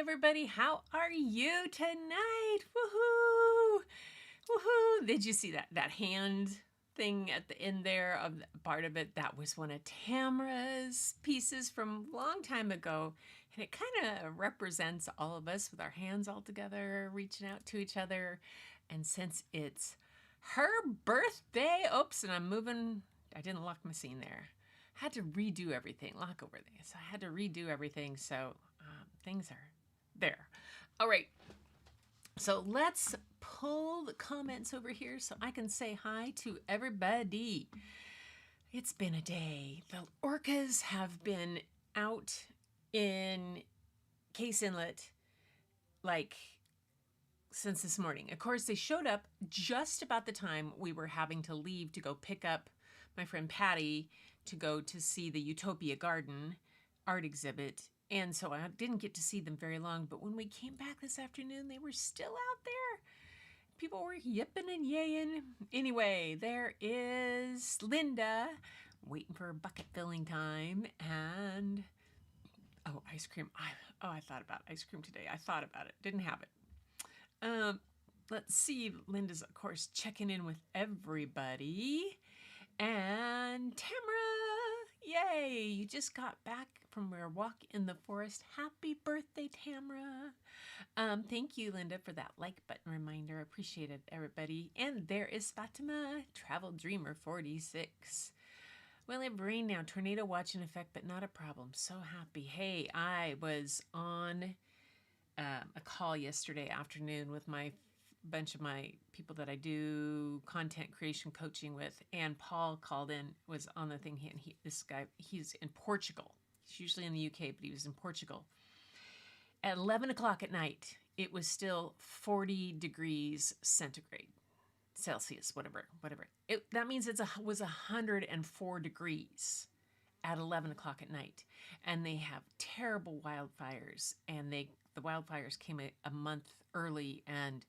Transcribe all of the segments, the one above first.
everybody. How are you tonight? Woohoo! Woohoo! Did you see that hand thing at the end there of the part of it? That was one of Tamara's pieces from a long time ago. And it kind of represents all of us with our hands all together, reaching out to each other. And since it's her birthday, oops, and I'm moving, I didn't lock my scene there. I had to redo everything, lock over there. So I had to redo everything. So things are there. All right. So let's pull the comments over here so I can say hi to everybody. It's been a day. The orcas have been out in Case Inlet like since this morning. Of course, they showed up just about the time we were having to leave to go pick up my friend Patty to go to see the Utopia Garden art exhibit. And so I didn't get to see them very long, but when we came back this afternoon, they were still out there. People were yipping and yaying. Anyway, there is Linda waiting for bucket filling time. And, oh, ice cream. I thought about ice cream today. I thought about it. Didn't have it. Let's see. Linda's, of course, checking in with everybody. And Tamara, yay, you just got back from your walk in the forest. Happy birthday, Tamara. Thank you, Linda, for that like button reminder. Appreciate it, everybody. And there is Fatima, Travel Dreamer 46. Well, I have rain now. Tornado watch in effect, but not a problem. So happy. Hey, I was on a call yesterday afternoon with my bunch of my people that I do content creation coaching with, and Paul called in, was on the thing, this guy, he's in Portugal. He's usually in the UK, but he was in Portugal. At 11 o'clock at night, it was still 40 degrees centigrade, Celsius, whatever. That means it was 104 degrees at 11 o'clock at night. And they have terrible wildfires, and the wildfires came a month early, and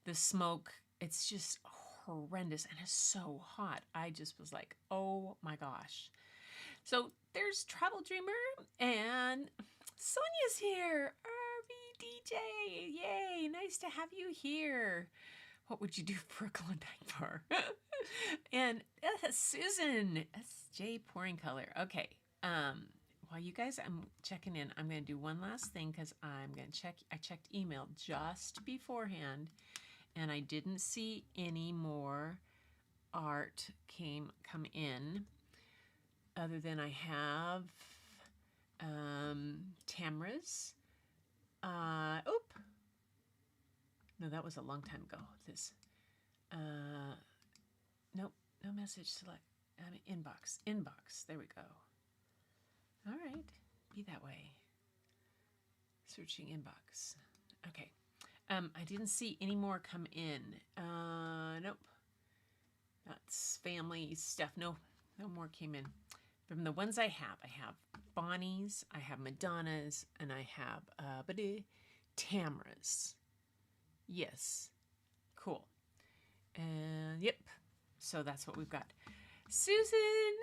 the smoke, it's just horrendous, and it's so hot. I just was like, oh my gosh. So there's Travel Dreamer, and Sonia's here. RVDJ, yay, nice to have you here. What would you do for a Klondike bar? And Susan, SJ Pouring Color. Okay, while you guys, I'm checking in, I'm going to do one last thing because I'm going to check. I checked email just beforehand, and I didn't see any more art come in, other than I have Tamara's. No, that was a long time ago. This, nope, no message select. Inbox. There we go. All right, be that way. Searching inbox. Okay. I didn't see any more come in. Nope. That's family stuff. No more came in. From the ones I have Bonnie's, I have Madonna's, and I have Tamara's. Yes. Cool. And yep. So that's what we've got. Susan,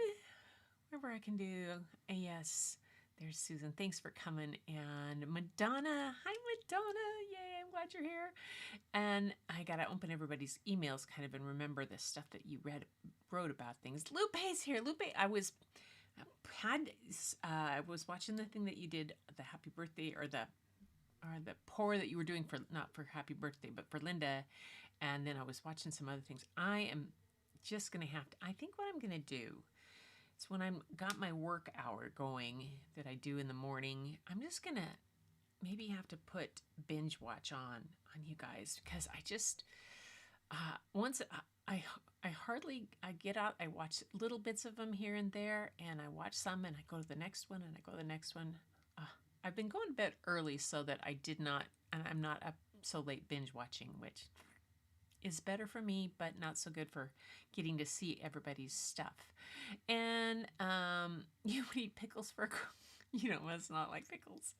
whatever I can do. Yes. There's Susan. Thanks for coming. And Madonna. Hi, Madonna. Yay, I'm glad you're here. And I got to open everybody's emails kind of and remember the stuff that you wrote about things. Lupe's here. Lupe, I was watching the thing that you did, the happy birthday or the pour that you were doing for, not for happy birthday, but for Linda. And then I was watching some other things. I am just going to I think what I'm going to do, it's when I'm got my work hour going that I do in the morning, I'm just going to maybe have to put binge watch on you guys, because I just, once I get out, I watch little bits of them here and there, and I watch some and I go to the next one and I go to the next one. I've been going to bed early so that I'm not up so late binge watching, which is better for me, but not so good for getting to see everybody's stuff. And you would eat pickles for must not like pickles.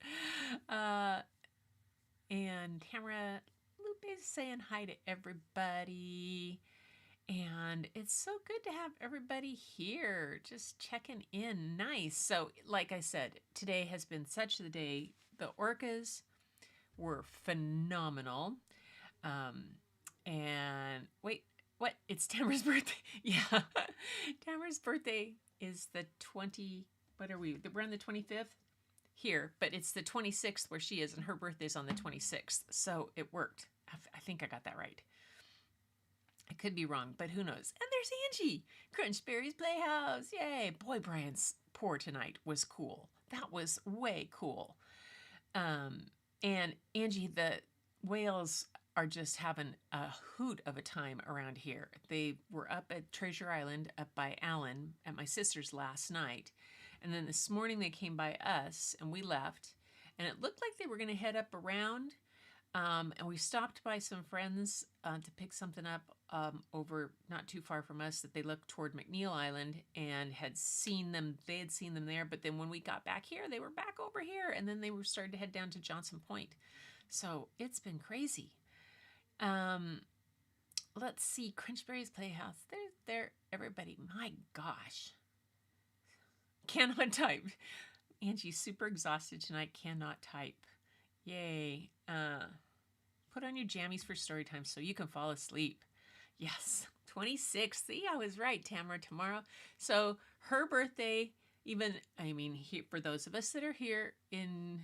And Tamara, Lupe's saying hi to everybody. And it's so good to have everybody here, just checking in. Nice. So, like I said, today has been such the day. The orcas were phenomenal. Um, and wait, what? It's Tamara's birthday. Yeah. Tamara's birthday is the 20, what are we? We're on the 25th here, but it's the 26th where she is, and her birthday's on the 26th. So it worked. I think I got that right. I could be wrong, but who knows? And there's Angie, Crunchberry's Playhouse. Yay. Boy, Brian's pour tonight was cool. That was way cool. And Angie, the whales are just having a hoot of a time around here. They were up at Treasure Island up by Allen at my sister's last night. And then this morning they came by us and we left. And it looked like they were going to head up around. And we stopped by some friends to pick something up over not too far from us that they looked toward McNeil Island and had seen them. They had seen them there, but then when we got back here, they were back over here, and then they were starting to head down to Johnson Point. So it's been crazy. Let's see, Crunchberry's Playhouse. There, everybody. My gosh, cannot type. Angie's super exhausted tonight. Cannot type. Yay. Put on your jammies for story time so you can fall asleep. Yes, 26. See, I was right, Tamara, tomorrow. So her birthday, for those of us that are here in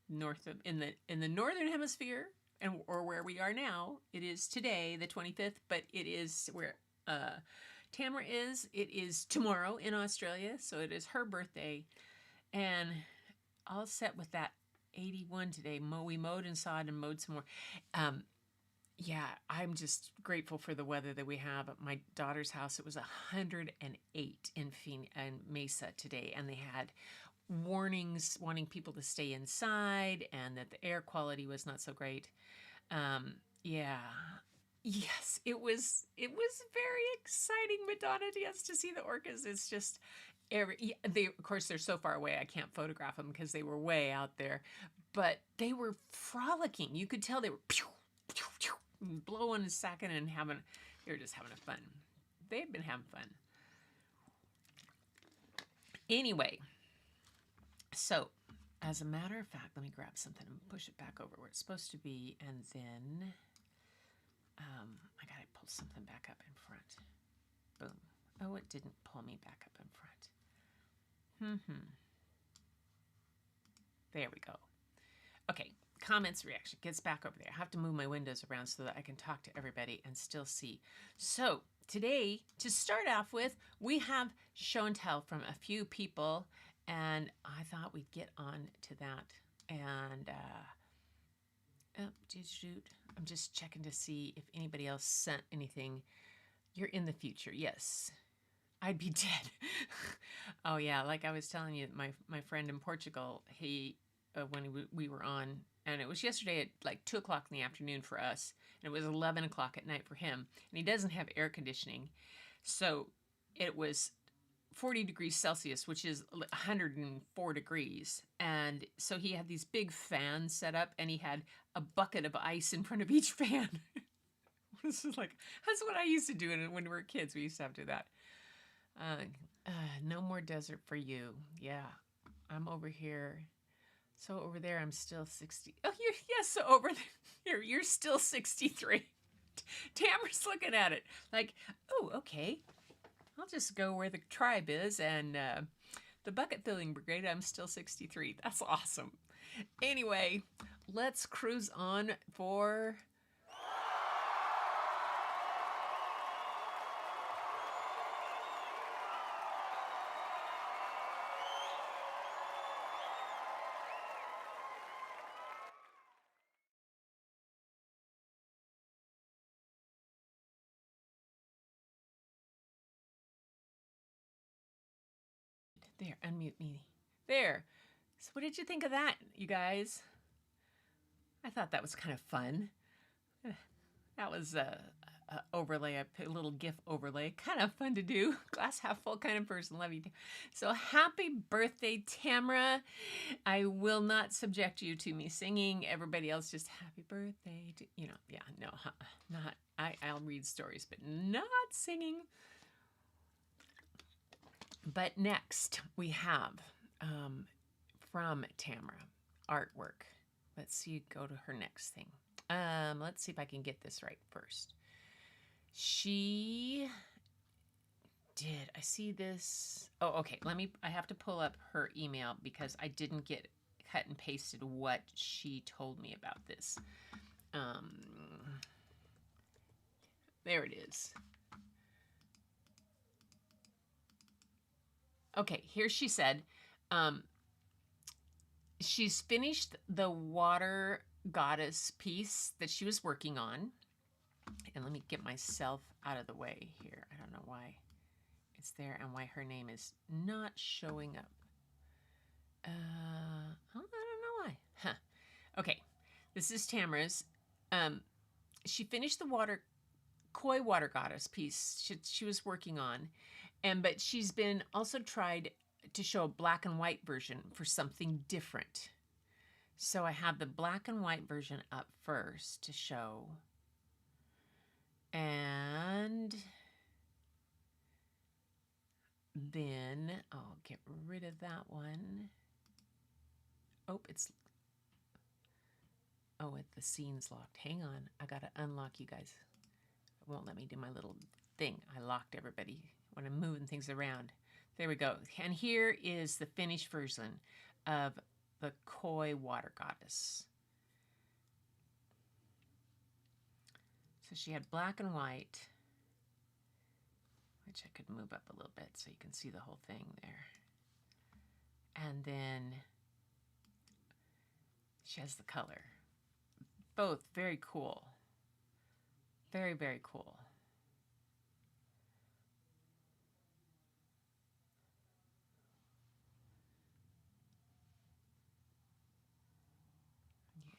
the northern hemisphere or where we are now, it is today, the 25th, but it is where Tamara is. It is tomorrow in Australia, so it is her birthday. And all set with that 81 today. We mowed and sawed and mowed some more. Yeah, I'm just grateful for the weather that we have. At my daughter's house, it was 108 in Mesa today, and they had warnings wanting people to stay inside and that the air quality was not so great. Yeah. Yes, it was very exciting, Madonna, yes, to see the orcas. It's just of course, they're so far away I can't photograph them because they were way out there, but they were frolicking. You could tell they were pew, pew, pew, blowing and sacking and they were just having a fun. They've been having fun. Anyway, so as a matter of fact, let me grab something and push it back over where it's supposed to be, and then I gotta pull something back up in front. Boom. Oh, it didn't pull me back up in front. There we go. Okay, comments, reaction, gets back over there. I have to move my windows around so that I can talk to everybody and still see. So today, to start off with, we have show and tell from a few people, and I thought we'd get on to that. And I'm just checking to see if anybody else sent anything. You're in the future, yes. I'd be dead. Oh yeah, like I was telling you, my friend in Portugal, he when we were on, and it was yesterday at like 2 o'clock in the afternoon for us, and it was 11 o'clock at night for him, and he doesn't have air conditioning, so it was 40 degrees Celsius, which is 104 degrees, and so he had these big fans set up, and he had a bucket of ice in front of each fan. This is like, that's what I used to do when we were kids. We used to have to do that. No more desert for you. Yeah, I'm over here. So over there, I'm still 60. Oh, so over there, you're still 63. Tamara's looking at it like, oh, okay. I'll just go where the tribe is, and the bucket filling brigade, I'm still 63. That's awesome. Anyway, let's cruise on for... There, unmute me. There. So what did you think of that, you guys? I thought that was kind of fun. That was a overlay, a little GIF overlay. Kind of fun to do. Glass half full kind of person. Love you too. So happy birthday, Tamara. I will not subject you to me singing. Everybody else just happy birthday to, I'll read stories, but not singing. But next we have from Tamara artwork. let's see, go to her next thing. Let's see if I can get this right first. She did. I see this. Oh, okay. I have to pull up her email because I didn't get cut and pasted what she told me about this. There it is. Okay, here she said, she's finished the water goddess piece that she was working on. And let me get myself out of the way here. I don't know why it's there and why her name is not showing up. I don't know why. Huh. Okay, this is Tamara's. She finished the koi water goddess piece she was working on, but she's been also tried to show a black and white version for something different. So I have the black and white version up first to show. And then I'll get rid of that one. Oh, the scene's locked. Hang on, I gotta unlock you guys. It won't let me do my little thing. I locked everybody when I'm moving things around. There we go. And here is the finished version of the koi water goddess. So she had black and white, which I could move up a little bit so you can see the whole thing there. And then she has the color. Both very cool. Very, very cool. Yeah.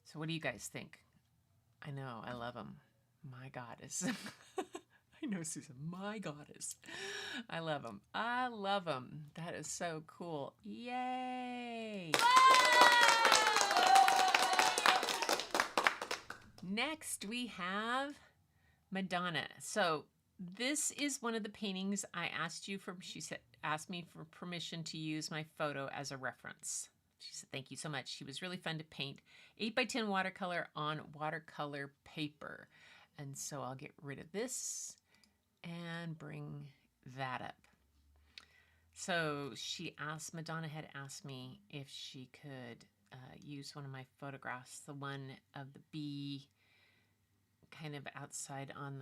So what do you guys think? I know, I love them. My goddess. I know, Susan, my goddess. I love them. I love them. That is so cool. Yay! Next, we have Madonna. So this is one of the paintings I asked you for. She asked me for permission to use my photo as a reference. She said, thank you so much. She was really fun to paint. 8x10 watercolor on watercolor paper. And so I'll get rid of this and bring that up. So Madonna had asked me if she could use one of my photographs, the one of the bee kind of outside on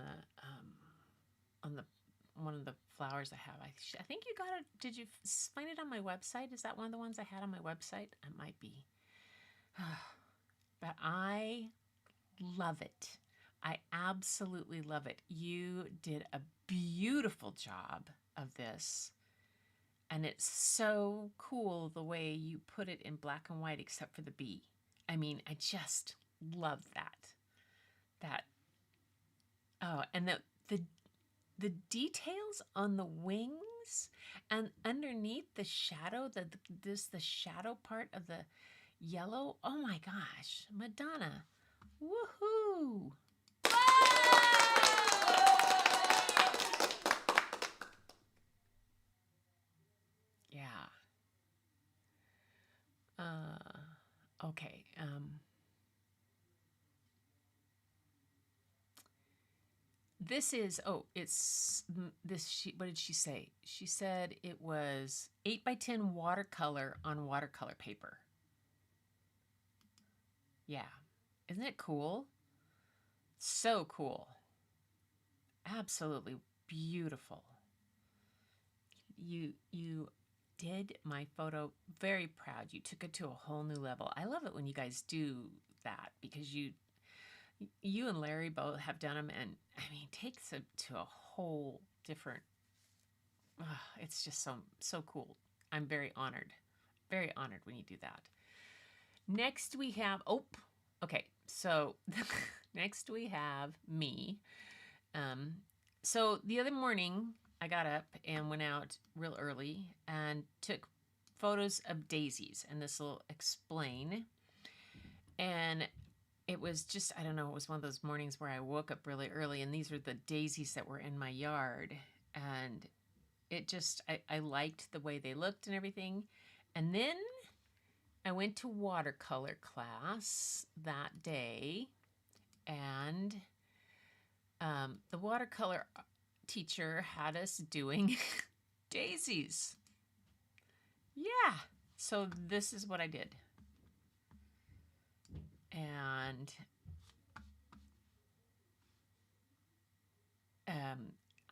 the one of the flowers I have. I think you got it. Did you find it on my website? Is that one of the ones I had on my website? It might be. But I love it. I absolutely love it. You did a beautiful job of this. And it's so cool the way you put it in black and white except for the bee. I mean, I just love that. Oh, and the details on the wings and underneath the shadow, the shadow part of the yellow. Oh my gosh, Madonna. Woohoo! Yeah. Okay. This is, what did she say? She said it was 8x10 watercolor on watercolor paper. Yeah. Isn't it cool? So cool. Absolutely beautiful. You did my photo very proud. You took it to a whole new level. I love it when you guys do that because you and Larry both have done them, and I mean, takes it to a whole different. It's just so cool. I'm very honored when you do that. Next we have okay. So next we have me. So the other morning I got up and went out real early and took photos of daisies, and this will explain. And it was just, I don't know, it was one of those mornings where I woke up really early, and these were the daisies that were in my yard. And it just, I liked the way they looked and everything. And then I went to watercolor class that day, and the watercolor teacher had us doing daisies. Yeah. So this is what I did. And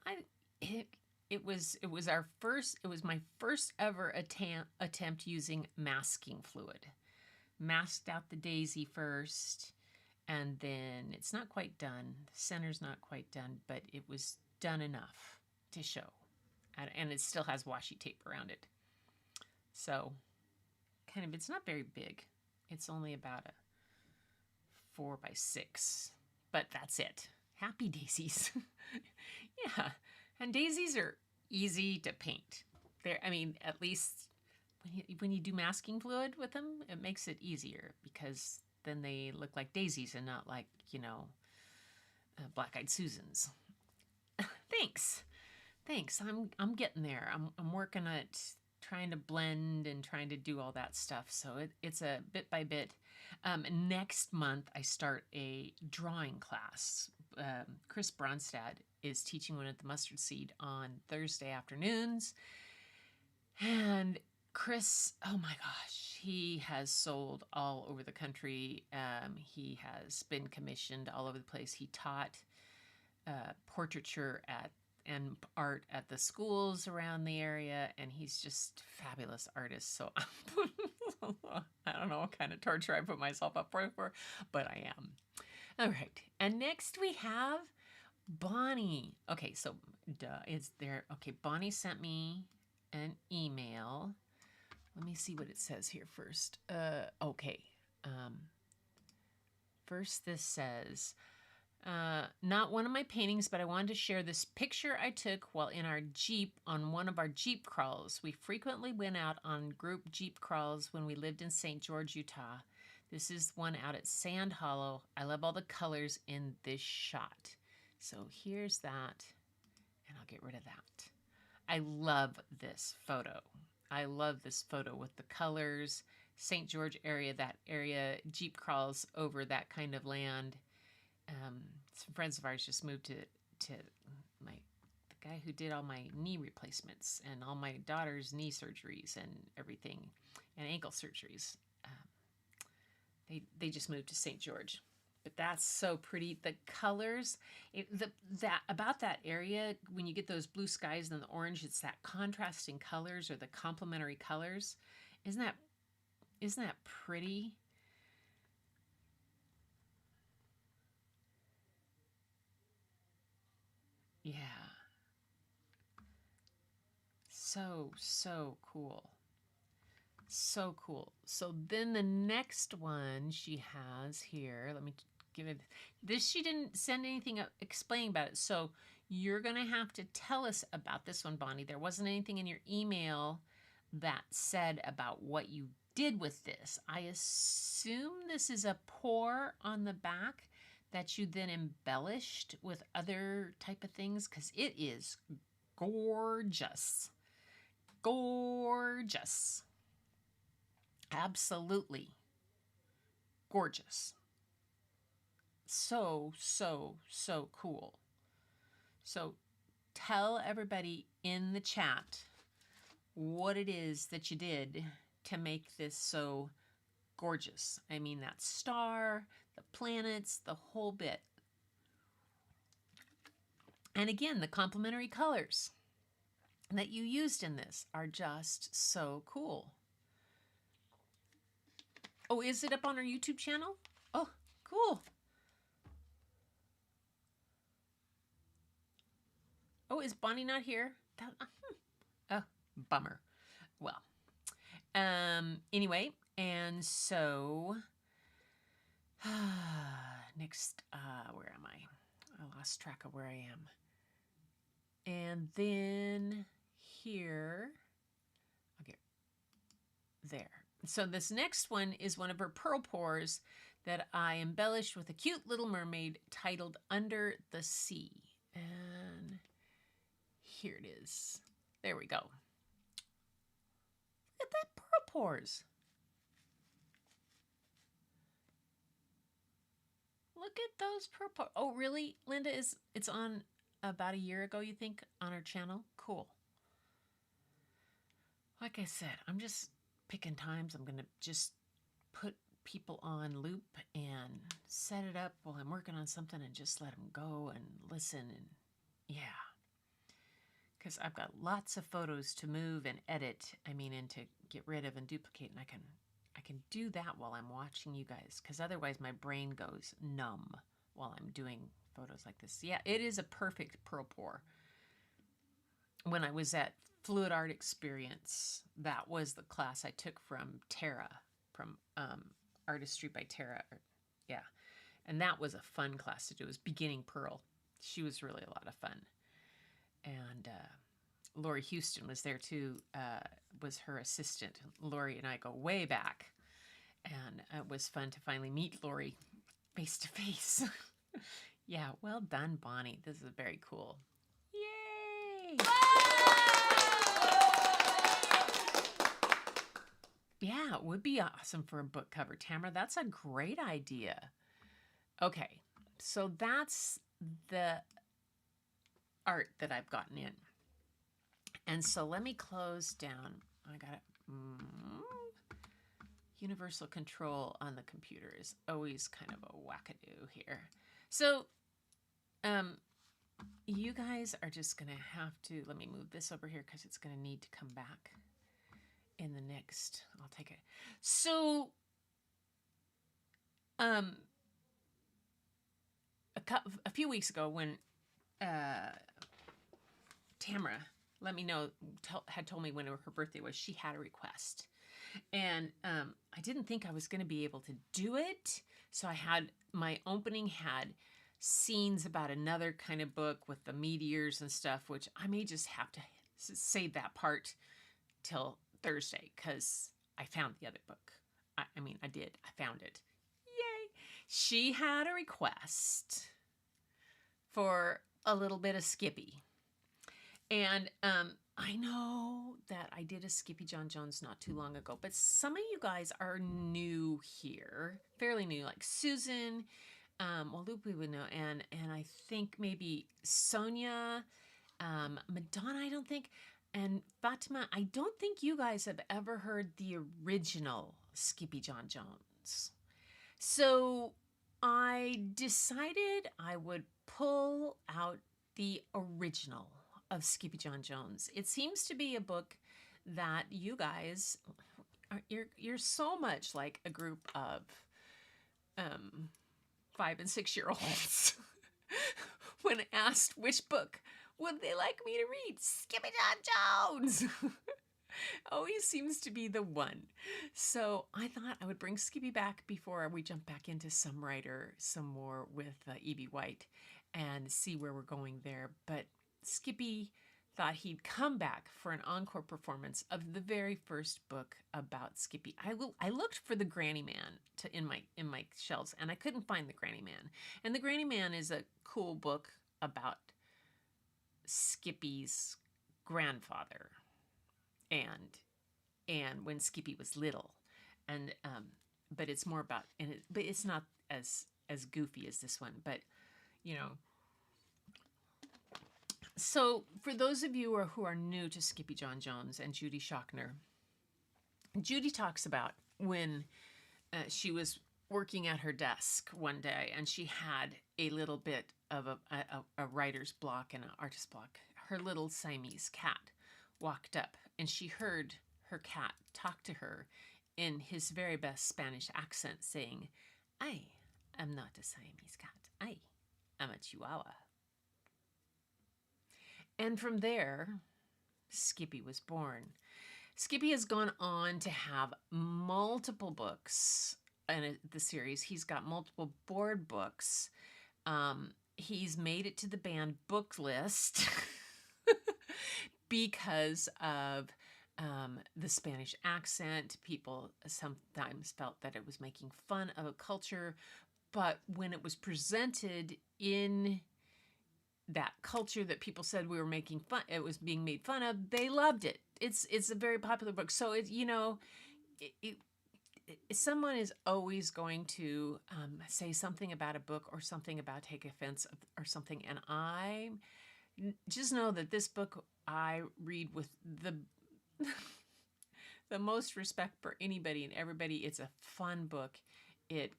I it was my first ever attempt using masking fluid. Masked out the daisy first, and then it's not quite done. The center's not quite done, but it was done enough to show. And it still has washi tape around it. So, it's not very big. It's only about a 4x6, but that's it. Happy daisies. Yeah, and daisies are easy to paint. At least when you do masking fluid with them, it makes it easier because then they look like daisies and not like, black-eyed Susans. Thanks. I'm getting there. I'm working at trying to blend and trying to do all that stuff. So it's a bit by bit. Next month, I start a drawing class. Chris Bronstad is teaching one at the Mustard Seed on Thursday afternoons. And Chris, oh my gosh, he has sold all over the country. He has been commissioned all over the place. He taught portraiture and art at the schools around the area, and he's just a fabulous artist. So I don't know what kind of torture I put myself up for, but I am. All right, and next we have Bonnie. Okay, so it's there. Okay, Bonnie sent me an email. Let me see what it says here first. Okay. First, this says, not one of my paintings, but I wanted to share this picture I took while in our Jeep on one of our Jeep crawls. We frequently went out on group Jeep crawls when we lived in St. George, Utah. This is one out at Sand Hollow. I love all the colors in this shot. So here's that, and I'll get rid of that. I love this photo. I love this photo with the colors, St. George area, that area, Jeep crawls over that kind of land. Some friends of ours just moved to the guy who did all my knee replacements and all my daughter's knee surgeries and everything, and ankle surgeries. They just moved to St. George. But that's so pretty. The colors, about that area, when you get those blue skies and the orange, it's that contrasting colors or the complementary colors. Isn't that pretty? Yeah. So cool. So cool. So then the next one she has here, let me give it, this she didn't send anything explaining about it. So you're going to have to tell us about this one, Bonnie. There wasn't anything in your email that said about what you did with this. I assume this is a pour on the back that you then embellished with other type of things, because it is gorgeous. Gorgeous. Absolutely gorgeous. So cool. So tell everybody in the chat what it is that you did to make this so gorgeous. I mean, that star, the planets, the whole bit. And again, the complementary colors that you used in this are just so cool. Oh, is it up on our YouTube channel? Oh, cool. Oh, is Bonnie not here? Oh, bummer. Well, anyway, and so next, where am I? I lost track of where I am. And then here, I'll get there. So this next one is one of her pearl pours that I embellished with a cute little mermaid titled Under the Sea. And here it is. There we go. Look at that pearl pours. Look at those purple. Oh, really, Linda? It's on about a year ago, you think, on our channel? Cool. Like I said, I'm just picking times. I'm gonna just put people on loop and set it up while I'm working on something and just let them go and listen. And yeah, because I've got lots of photos to move and edit. I mean, and to get rid of and duplicate, and I can do that while I'm watching you guys, because otherwise my brain goes numb while I'm doing photos like this. Yeah, it is a perfect pearl pour. When I was at Fluid Art Experience, that was the class I took from Tara, from Artistry by Tara. Yeah, and that was a fun class to do. It was beginning pearl. She was really a lot of fun. And Lori Houston was there too, was her assistant. Lori and I go way back, and it was fun to finally meet Lori face to face. Yeah, well done, Bonnie. This is very cool. Yay! Yeah, it would be awesome for a book cover, Tamara. That's a great idea. Okay, so that's the art that I've gotten in. And so let me close down. I got it. Universal control on the computer is always kind of a wackadoo here. So you guys are just going to have to, let me move this over here because it's going to need to come back in the next, I'll take it. So a few weeks ago when Tamara let me know, had told me when her birthday was, she had a request. And I didn't think I was going to be able to do it. So I had, my opening had scenes about another kind of book with the meteors and stuff, which I may just have to save that part till Thursday because I found the other book. I mean, I did. I found it. Yay. She had a request for a little bit of Skippy. And I know that I did a Skippy John Jones not too long ago, but some of you guys are new here, fairly new, like Susan, well, Lupe would know, and I think maybe Sonia, Madonna, I don't think, and Fatima, I don't think you guys have ever heard the original Skippy John Jones. So I decided I would pull out the original of Skippy John Jones. It seems to be a book that you guys are, you're so much like a group of 5 and 6 year olds. When asked which book would they like me to read, Skippy John Jones always seems to be the one. So I thought I would bring Skippy back before we jump back into some writer, some more with E.B. White, and see where we're going there. But Skippy thought he'd come back for an encore performance of the very first book about Skippy. I looked for the Granny Man in my shelves, and I couldn't find the Granny Man. And the Granny Man is a cool book about Skippy's grandfather, and when Skippy was little, and but it's more about, but it's not as goofy as this one, but you know. So for those of you who are new to Skippy John Jones and Judy Schochner, Judy talks about when she was working at her desk one day and she had a little bit of a writer's block and an artist block. Her little Siamese cat walked up and she heard her cat talk to her in his very best Spanish accent saying, "I am not a Siamese cat. I am a Chihuahua." And from there, Skippy was born. Skippy has gone on to have multiple books in the series. He's got multiple board books. He's made it to the banned book list because of the Spanish accent. People sometimes felt that it was making fun of a culture, but when it was presented in that culture that people said we were making fun, it was being made fun of, they loved it. It's a very popular book. So it, you know, someone is always going to say something about a book or something about take offense or something. And I just know that this book I read with the the most respect for anybody and everybody. It's a fun book. It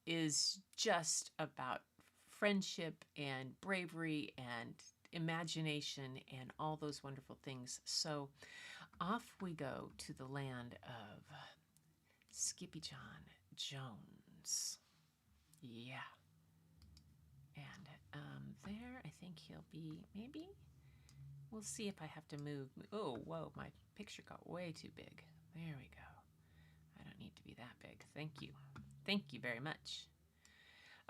is just about friendship and bravery and imagination and all those wonderful things. So off we go to the land of Skippy John Jones. Yeah. And there, I think he'll be, maybe? We'll see if I have to move. Oh, whoa, my picture got way too big. There we go. I don't need to be that big. Thank you. Thank you very much.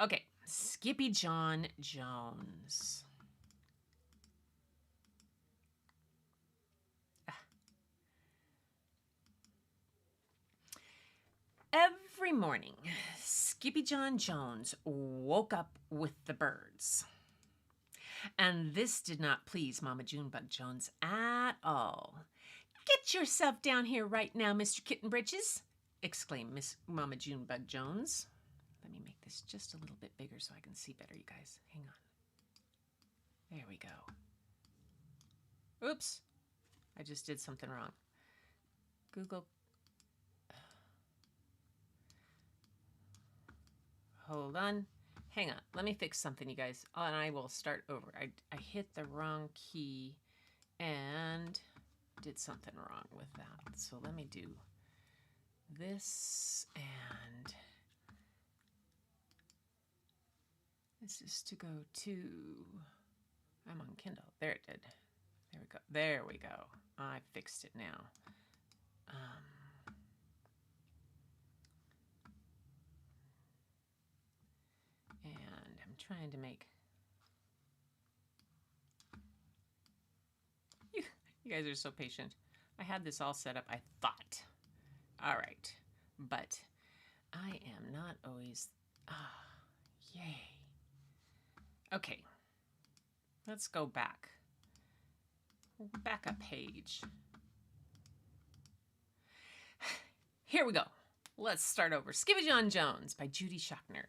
Okay, Skippy John Jones. Every morning, Skippy John Jones woke up with the birds. And this did not please Mama Junebug Jones at all. "Get yourself down here right now, Mr. Kitten Britches," exclaimed Miss Mama Junebug Jones. Let me make this just a little bit bigger so I can see better, you guys. Hang on. There we go. Oops. I just did something wrong. Google. Hold on. Hang on. Let me fix something, you guys. And I will start over. I hit the wrong key and did something wrong with that. So let me do this, and this is to go to, I'm on Kindle. There it did. There we go. There we go. I fixed it now. And I'm trying to make, you guys are so patient. I had this all set up, I thought. All right. But I am not always, yay. Okay. Let's go back. Back a page. Here we go. Let's start over. Skippy John Jones by Judy Schachner.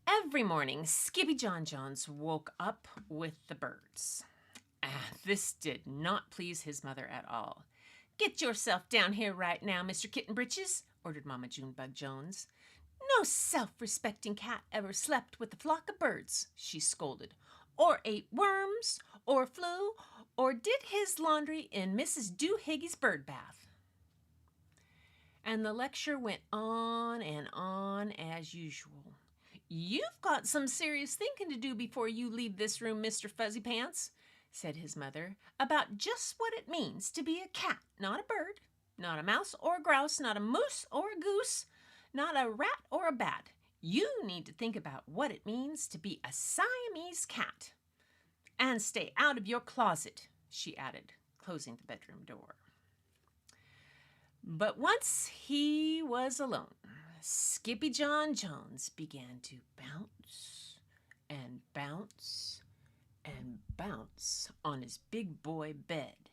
Every morning, Skippy John Jones woke up with the birds. This did not please his mother at all. "Get yourself down here right now, Mr. Kitten Britches," ordered Mama Junebug Jones. "No self-respecting cat ever slept with a flock of birds," she scolded, "or ate worms, or flew, or did his laundry in Mrs. Doohiggy's bird bath." And the lecture went on and on as usual. "You've got some serious thinking to do before you leave this room, Mr. Fuzzy Pants," said his mother, "about just what it means to be a cat, not a bird, not a mouse or a grouse, not a moose or a goose, not a rat or a bat. You need to think about what it means to be a Siamese cat. And stay out of your closet," she added, closing the bedroom door. But once he was alone, Skippy John Jones began to bounce and bounce and bounce on his big boy bed.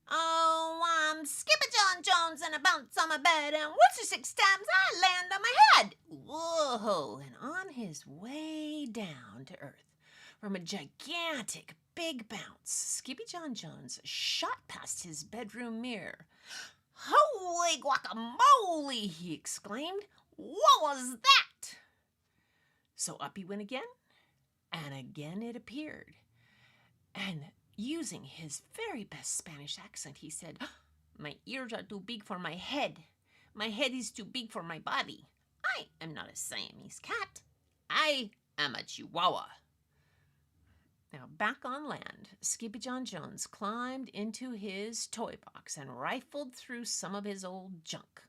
"Oh, I'm Skippy John Jones and I bounce on my bed, and once or 6 times I land on my head." Whoa! And on his way down to earth from a gigantic big bounce, Skippy John Jones shot past his bedroom mirror. "Holy guacamole!" he exclaimed. "What was that?" So up he went again, and again it appeared. And using his very best Spanish accent, he said, "My ears are too big for my head. My head is too big for my body. I am not a Siamese cat. I am a Chihuahua." Now, back on land, Skippy John Jones climbed into his toy box and rifled through some of his old junk.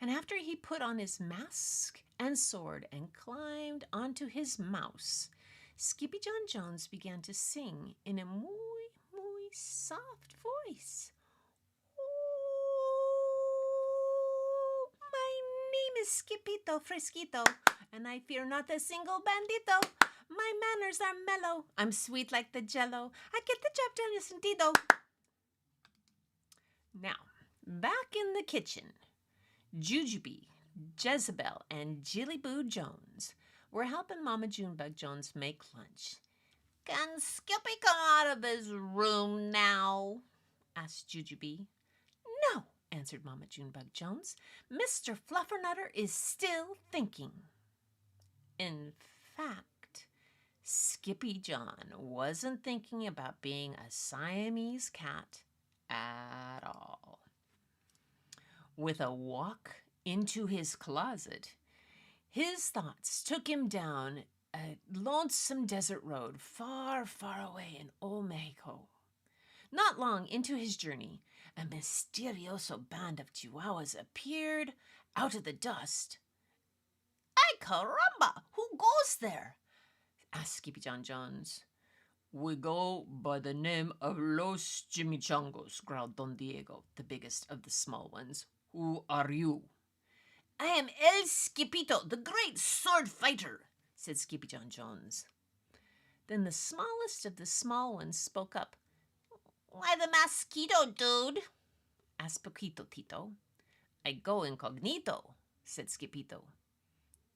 And after he put on his mask and sword and climbed onto his mouse, Skippy John Jones began to sing in a muy, muy soft voice. "Oh, my name is Skippito Fresquito, and I fear not a single bandito. My manners are mellow. I'm sweet like the jello. I get the job done, sentido." Now, back in the kitchen, Jujubee, Jezebel, and Jillyboo Jones were helping Mama Junebug Jones make lunch. "Can Skippy come out of his room now?" asked Jujubee. "No," answered Mama Junebug Jones. "Mr. Fluffernutter is still thinking." In fact, Skippy John wasn't thinking about being a Siamese cat at all. With a walk into his closet, his thoughts took him down a lonesome desert road far, far away in Old Mexico. Not long into his journey, a mysterioso band of chihuahuas appeared out of the dust. "Ay caramba! Who goes there?" asked Skippy John Jones. "We go by the name of Los Chimichangos," growled Don Diego, the biggest of the small ones. "Who are you?" "I am El Skipito, the great sword fighter," said Skippy John Jones. Then the smallest of the small ones spoke up. "Why the mosquito, dude?" asked Poquito Tito. "I go incognito," said Skipito.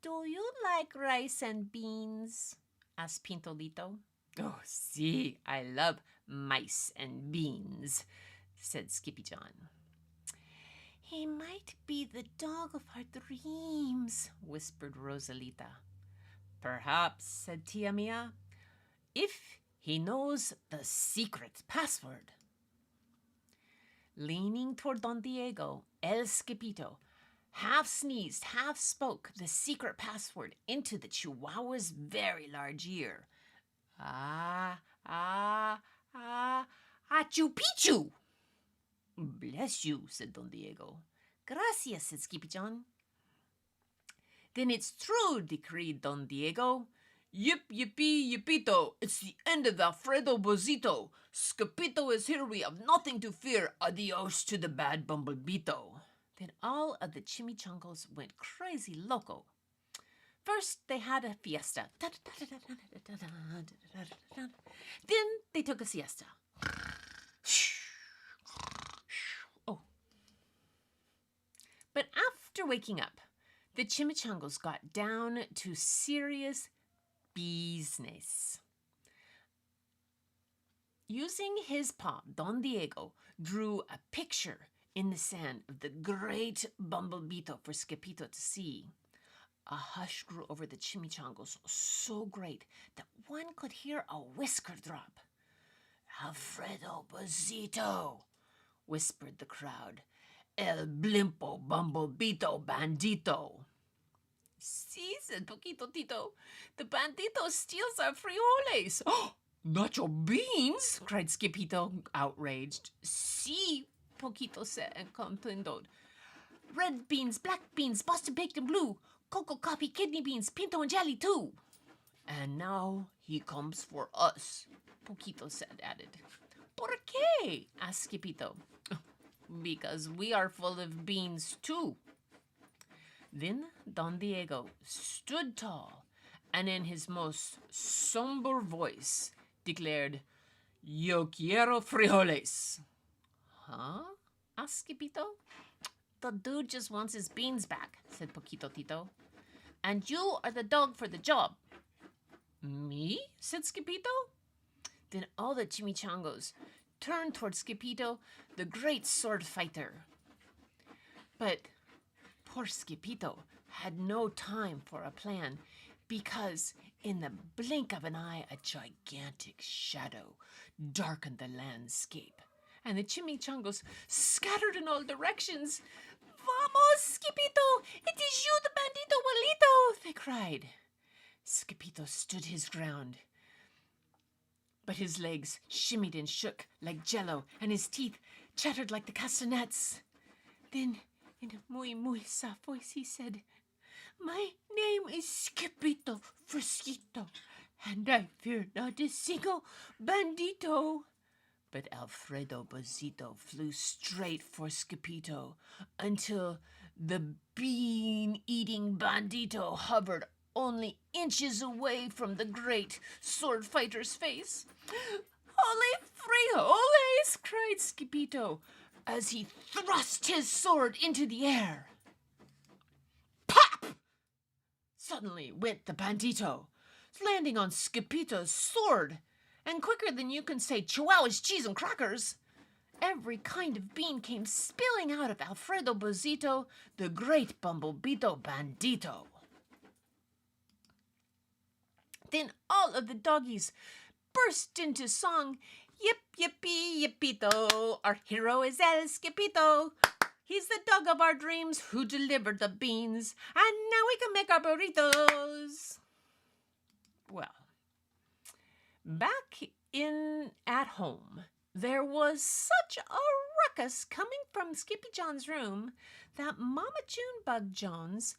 "Do you like rice and beans?" asked Pintolito. "Oh, see, I love mice and beans," said Skippy John. "He might be the dog of our dreams," whispered Rosalita. "Perhaps," said Tia Mia, "if he knows the secret password." Leaning toward Don Diego, El Skipito half sneezed, half spoke the secret password into the Chihuahua's very large ear. "Ah, ah, ah, Achu Pichu!" "Bless you," said Don Diego. "Gracias," said Skippy John. "Then it's true," decreed Don Diego. "Yip, yippee, yippito, it's the end of Alfredo Bozito. Skipito is here, we have nothing to fear. Adios to the bad Bumblebito." Then all of the chimichangos went crazy loco. First, they had a fiesta. Then they took a siesta. Oh. But after waking up, the chimichangos got down to serious business. Using his paw, Don Diego drew a picture in the sand of the great Bumblebito for Skipito to see. A hush grew over the chimichangos so great that one could hear a whisker drop. "Alfredo Bozito," whispered the crowd. "El blimpo Bumblebito bandito." "Sí," said Poquito Tito. "The bandito steals our frijoles." "Oh, nacho beans!" cried Skipito, outraged. "Sí," Poquito said and complained. "Red beans, black beans, Boston baked and blue, cocoa, coffee, kidney beans, pinto and jelly too." "And now he comes for us," Poquito said, added. "Por qué?" asked Skipito. "Because we are full of beans too." Then Don Diego stood tall and in his most somber voice declared, "Yo quiero frijoles." "Huh?" asked Skipito. "The dude just wants his beans back," said Poquito Tito. "And you are the dog for the job." "Me?" said Skipito. Then all the chimichangos turned toward Skipito, the great sword fighter. But poor Skipito had no time for a plan, because in the blink of an eye, a gigantic shadow darkened the landscape, and the chimichangos scattered in all directions. "Vamos, Skipito! It is you, the bandito abuelito!" they cried. Skipito stood his ground, but his legs shimmied and shook like jello, and his teeth chattered like the castanets. Then, in a muy soft voice, he said, "My name is Skipito Frisquito, and I fear not a single bandito." But Alfredo Bozito flew straight for Skipito until the bean-eating bandito hovered only inches away from the great sword fighter's face. "Holy frijoles!" cried Skipito as he thrust his sword into the air. Suddenly went the bandito, landing on Skipito's sword, and quicker than you can say Chihuahua's cheese and crackers, every kind of bean came spilling out of Alfredo Bozito, the great Bumblebito Bandito. Then all of the doggies burst into song. Yip, yippee, yippito, our hero is El Skipito. He's the dog of our dreams who delivered the beans, and now we can make our burritos. Well, back at home, there was such a ruckus coming from Skippy John's room that Mama Junebug Jones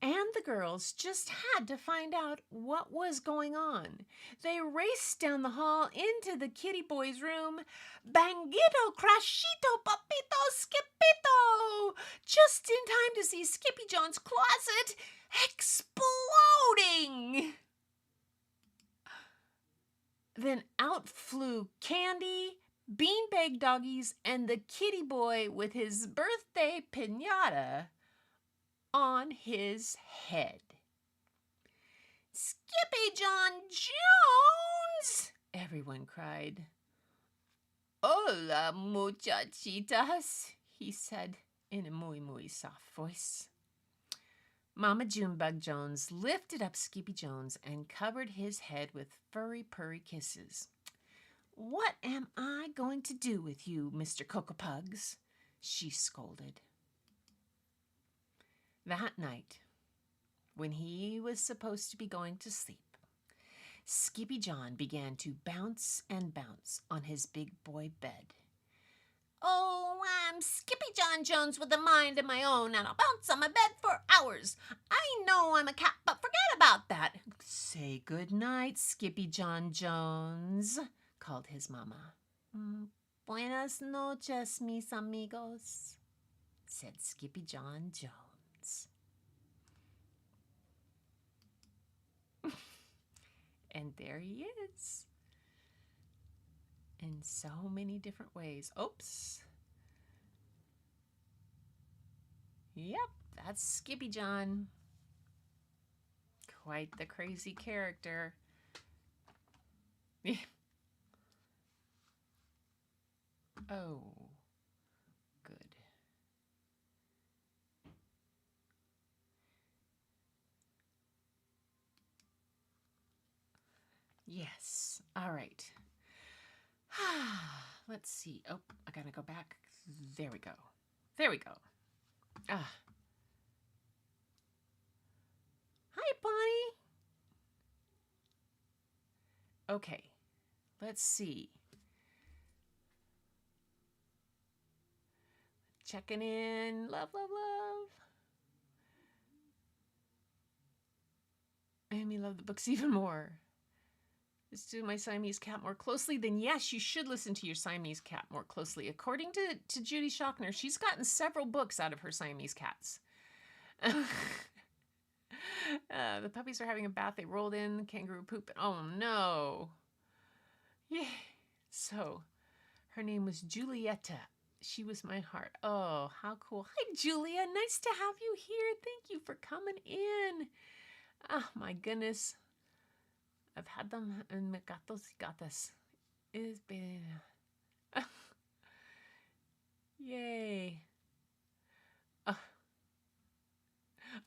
and the girls just had to find out what was going on. They raced down the hall into the kitty boy's room. Bangito, crashito, papito, skipito! Just in time to see Skippy John's closet exploding! Then out flew Candy, beanbag doggies, and the kitty boy with his birthday piñata on his head. Skippy John Jones! Everyone cried. Hola, muchachitas, he said in a muy soft voice. Mama Junebug Jones lifted up Skippy Jones and covered his head with furry purry kisses. What am I going to do with you, Mr. Cocoa Pugs? She scolded. That night, when he was supposed to be going to sleep, Skippy John began to bounce and bounce on his big boy bed. Oh, I'm Skippy John Jones with a mind of my own, and I'll bounce on my bed for hours. I know I'm a cat, but forget about that. Say good night, Skippy John Jones, called his mama. Buenas noches, mis amigos, said Skippy John Jones. And there he is. In so many different ways. Oops. Yep, that's Skippy John. Quite the crazy character. Oh, good. Yes. All right. Let's see. Oh, I gotta go back. There we go. There we go. Hi, Bonnie. Okay. Let's see. Checking in. Love, love, love. Made me love the books even more. Is to my Siamese cat more closely, then yes, you should listen to your Siamese cat more closely. According to Judy Shockner, she's gotten several books out of her Siamese cats. The puppies are having a bath. They rolled in kangaroo poop. Oh no. Yeah. So her name was Julieta. She was my heart. Oh, how cool. Hi, Julia. Nice to have you here. Thank you for coming in. Oh my goodness. I've had them in gatos y gatas. It's been... Yay.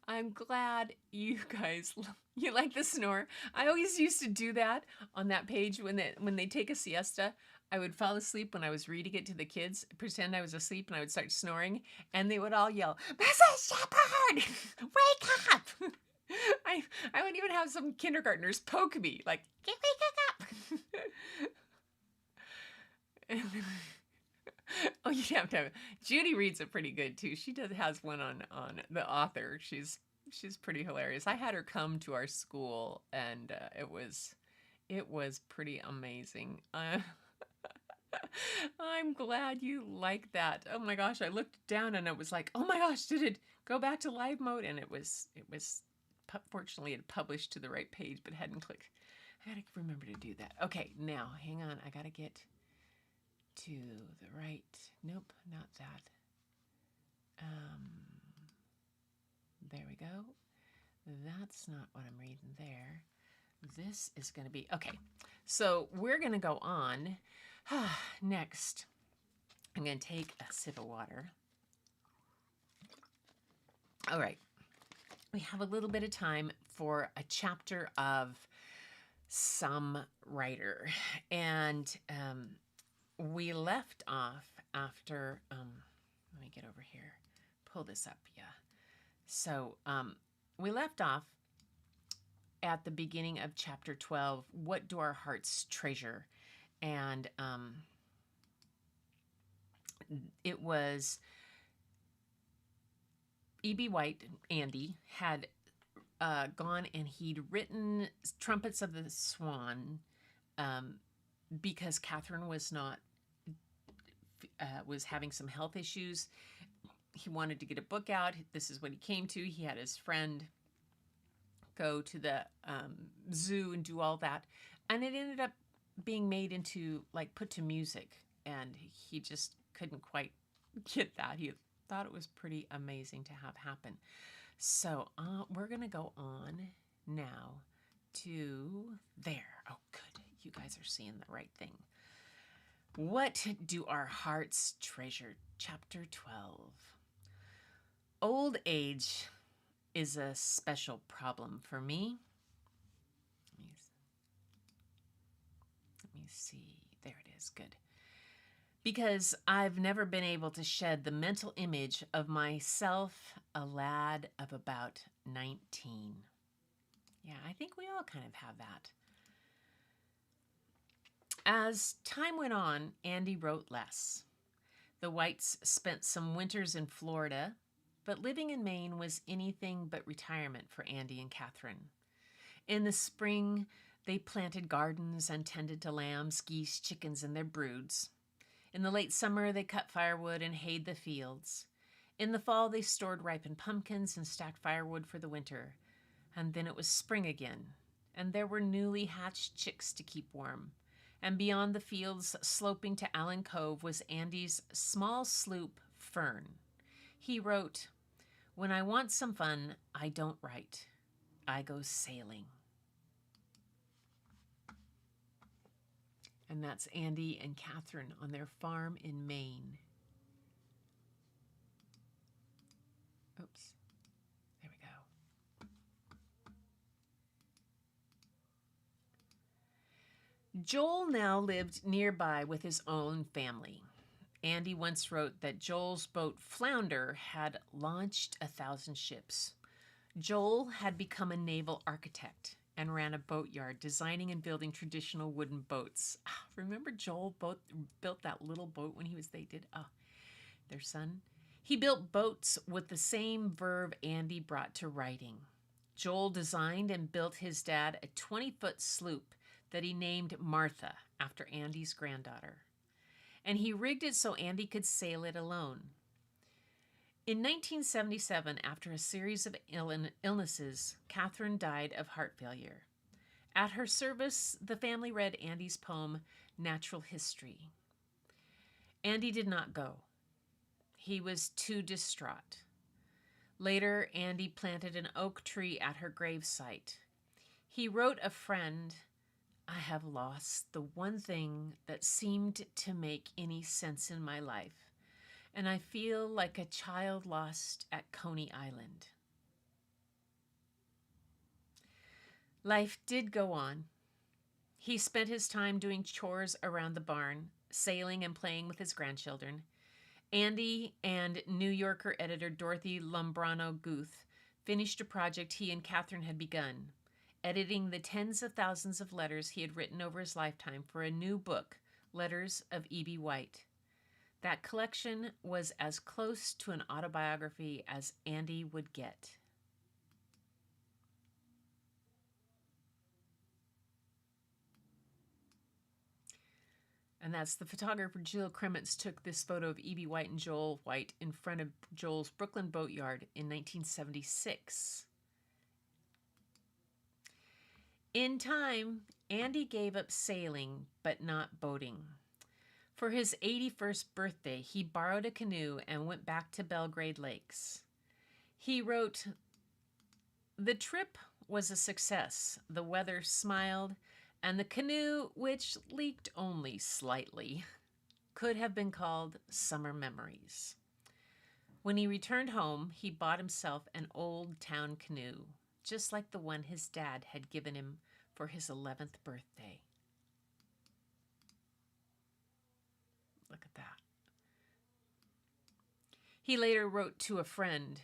I'm glad you guys, you like the snore. I always used to do that on that page when they take a siesta. I would fall asleep when I was reading it to the kids, pretend I was asleep, and I would start snoring, and they would all yell, Mrs. Shepherd, wake up! I would even have some kindergartners poke me, like, wake up! Oh, you have to have it. Judy reads it pretty good too. She has one on the author. She's pretty hilarious. I had her come to our school, and it was pretty amazing. I'm glad you like that. Oh my gosh, I looked down and it was like, oh my gosh, did it go back to live mode? And it was fortunately it published to the right page, but hadn't clicked. I gotta remember to do that. Okay, now hang on. I gotta get to the right. Nope, not that. There we go. That's not what I'm reading there. This is going to be, okay. So we're going to go on. Next, I'm going to take a sip of water. All right. We have a little bit of time for a chapter of some writer. And we left off after, let me get over here, pull this up. Yeah. So we left off at the beginning of chapter 12. What do our hearts treasure? And it was E.B. White, Andy, had gone and he'd written Trumpets of the Swan because Catherine was not, was having some health issues. He wanted to get a book out. This is what he came to. He had his friend go to the zoo and do all that. And it ended up being made into, like, put to music. And he just couldn't quite get that. He thought it was pretty amazing to have happen. So we're going to go on now to there. Oh, good. You guys are seeing the right thing. What do our hearts treasure? Chapter 12. Old age is a special problem for me. Let me see. There it is. Good. Because I've never been able to shed the mental image of myself, a lad of about 19. Yeah, I think we all kind of have that. As time went on, Andy wrote less. The Whites spent some winters in Florida, but living in Maine was anything but retirement for Andy and Catherine. In the spring, they planted gardens and tended to lambs, geese, chickens, and their broods. In the late summer, they cut firewood and hayed the fields. In the fall, they stored ripened pumpkins and stacked firewood for the winter. And then it was spring again, and there were newly hatched chicks to keep warm. And beyond the fields, sloping to Allen Cove, was Andy's small sloop, Fern. He wrote, "When I want some fun, I don't write. I go sailing." And that's Andy and Catherine on their farm in Maine. Oops. There we go. Joel now lived nearby with his own family. Andy once wrote that Joel's boat Flounder had launched 1,000 ships. Joel had become a naval architect and ran a boatyard, designing and building traditional wooden boats. Remember Joel built that little boat when they did their son? He built boats with the same verve Andy brought to writing. Joel designed and built his dad a 20-foot sloop that he named Martha after Andy's granddaughter. And he rigged it so Andy could sail it alone. In 1977, after a series of illnesses, Catherine died of heart failure. At her service, the family read Andy's poem, Natural History. Andy did not go. He was too distraught. Later, Andy planted an oak tree at her gravesite. He wrote a friend, "I have lost the one thing that seemed to make any sense in my life, and I feel like a child lost at Coney Island." Life did go on. He spent his time doing chores around the barn, sailing and playing with his grandchildren. Andy and New Yorker editor Dorothy Lombrano Guth finished a project he and Catherine had begun, editing the tens of thousands of letters he had written over his lifetime for a new book, Letters of E.B. White. That collection was as close to an autobiography as Andy would get. And that's the photographer Jill Krementz took this photo of E.B. White and Joel White in front of Joel's Brooklyn boatyard in 1976. In time, Andy gave up sailing, but not boating. For his 81st birthday, he borrowed a canoe and went back to Belgrade Lakes. He wrote, The trip was a success. The weather smiled, and the canoe, which leaked only slightly, could have been called Summer Memories. When he returned home, he bought himself an old town canoe, just like the one his dad had given him for his 11th birthday. Look at that. He later wrote to a friend,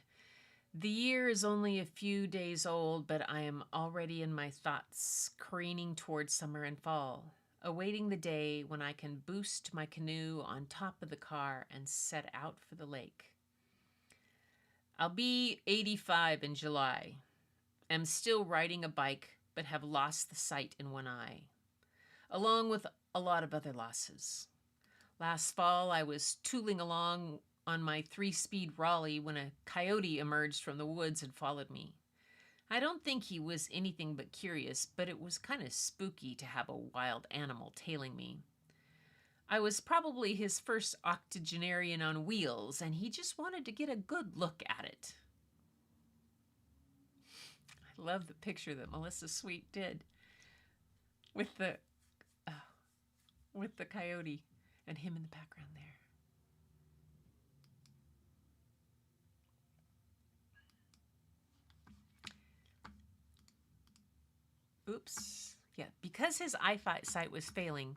"The year is only a few days old, but I am already in my thoughts, careening towards summer and fall, awaiting the day when I can boost my canoe on top of the car and set out for the lake. I'll be 85 in July. Am still riding a bike, but have lost the sight in one eye, along with a lot of other losses. Last fall, I was tooling along on my 3-speed Raleigh when a coyote emerged from the woods and followed me. I don't think he was anything but curious, but it was kind of spooky to have a wild animal tailing me. I was probably his first octogenarian on wheels, and he just wanted to get a good look at it." I love the picture that Melissa Sweet did with the uh, with the coyote and him in the background there. Oops. Yeah, because his eyesight was failing,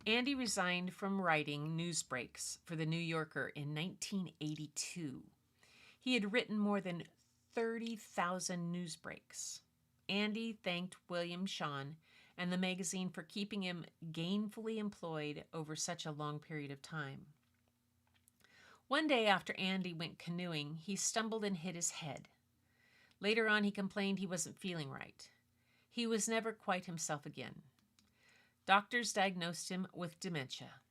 Andy resigned from writing news breaks for The New Yorker in 1982. He had written more than 30,000 news breaks. Andy thanked William Shawn and the magazine for keeping him gainfully employed over such a long period of time. One day after Andy went canoeing, he stumbled and hit his head. Later on, he complained he wasn't feeling right. He was never quite himself again. Doctors diagnosed him with dementia.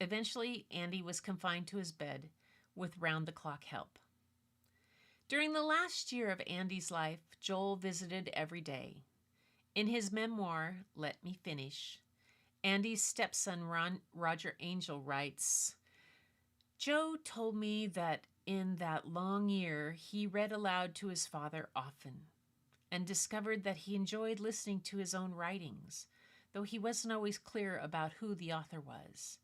Eventually, Andy was confined to his bed with round-the-clock help. During the last year of Andy's life, Joel visited every day. In his memoir, Let Me Finish, Andy's stepson Roger Angel writes, "Joe told me that in that long year he read aloud to his father often, and discovered that he enjoyed listening to his own writings, though he wasn't always clear about who the author was.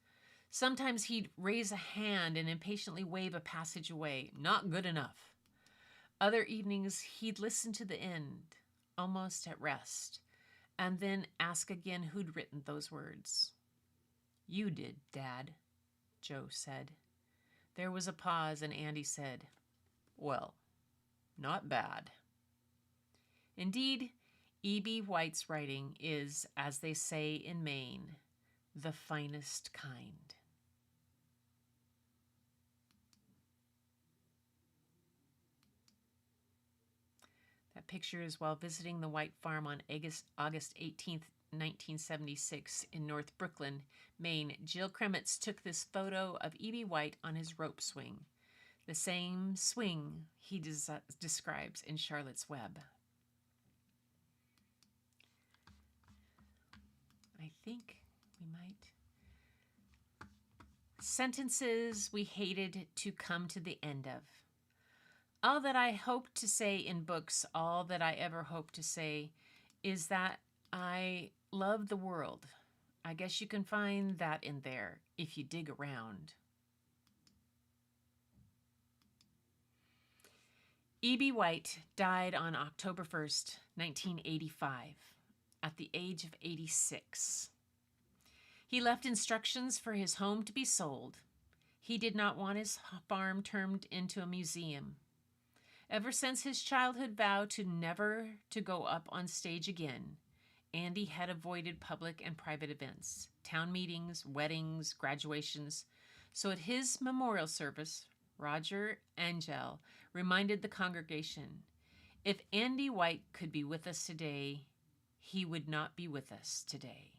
Sometimes he'd raise a hand and impatiently wave a passage away, not good enough. Other evenings he'd listen to the end, almost at rest, and then ask again who'd written those words. 'You did, Dad,' Joe said. There was a pause, and Andy said, 'Well, not bad.'" Indeed, E.B. White's writing is, as they say in Maine, the finest kind. That picture is while visiting the White farm on August 18th, 1976 in North Brooklyn, Maine. Jill Kremitz took this photo of E.B. White on his rope swing, the same swing he describes in Charlotte's Web. I think we might. Sentences we hated to come to the end of. All that I hope to say in books, all that I ever hope to say, is that I love the world. I guess you can find that in there if you dig around. E.B. White died on October 1st, 1985, at the age of 86. He left instructions for his home to be sold. He did not want his farm turned into a museum. Ever since his childhood vow to never to go up on stage again, Andy had avoided public and private events, town meetings, weddings, graduations. So at his memorial service, Roger Angel reminded the congregation, if Andy White could be with us today, he would not be with us today.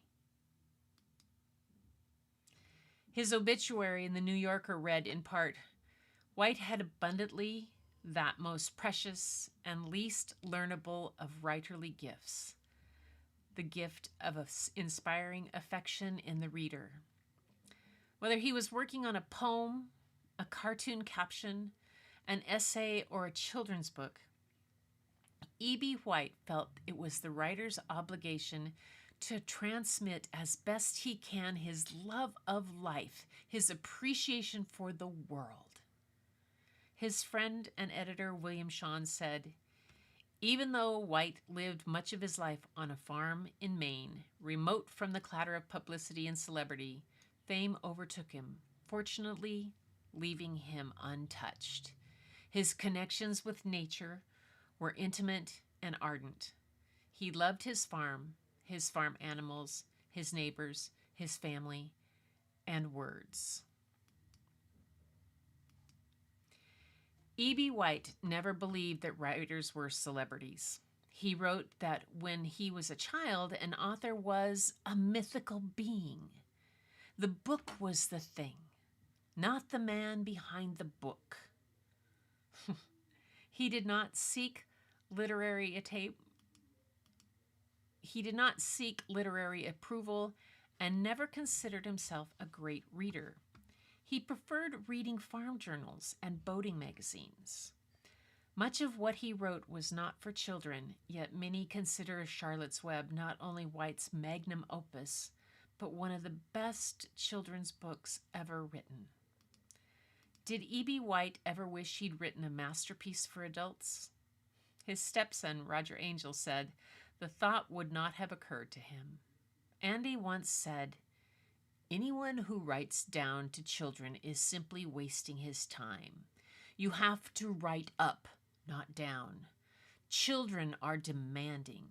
His obituary in the New Yorker read in part, White had abundantly that most precious and least learnable of writerly gifts, the gift of inspiring affection in the reader. Whether he was working on a poem, a cartoon caption, an essay, or a children's book, E.B. White felt it was the writer's obligation to transmit as best he can his love of life, his appreciation for the world. His friend and editor William Shawn said, even though White lived much of his life on a farm in Maine, remote from the clatter of publicity and celebrity, fame overtook him, fortunately leaving him untouched. His connections with nature were intimate and ardent. He loved his farm animals, his neighbors, his family, and words. E.B. White never believed that writers were celebrities. He wrote that when he was a child, an author was a mythical being. The book was the thing, not the man behind the book. He did not seek literary approval and never considered himself a great reader. He preferred reading farm journals and boating magazines. Much of what he wrote was not for children, yet many consider Charlotte's Web not only White's magnum opus, but one of the best children's books ever written. Did E.B. White ever wish he'd written a masterpiece for adults? His stepson, Roger Angell, said the thought would not have occurred to him. Andy once said, anyone who writes down to children is simply wasting his time. You have to write up, not down. Children are demanding.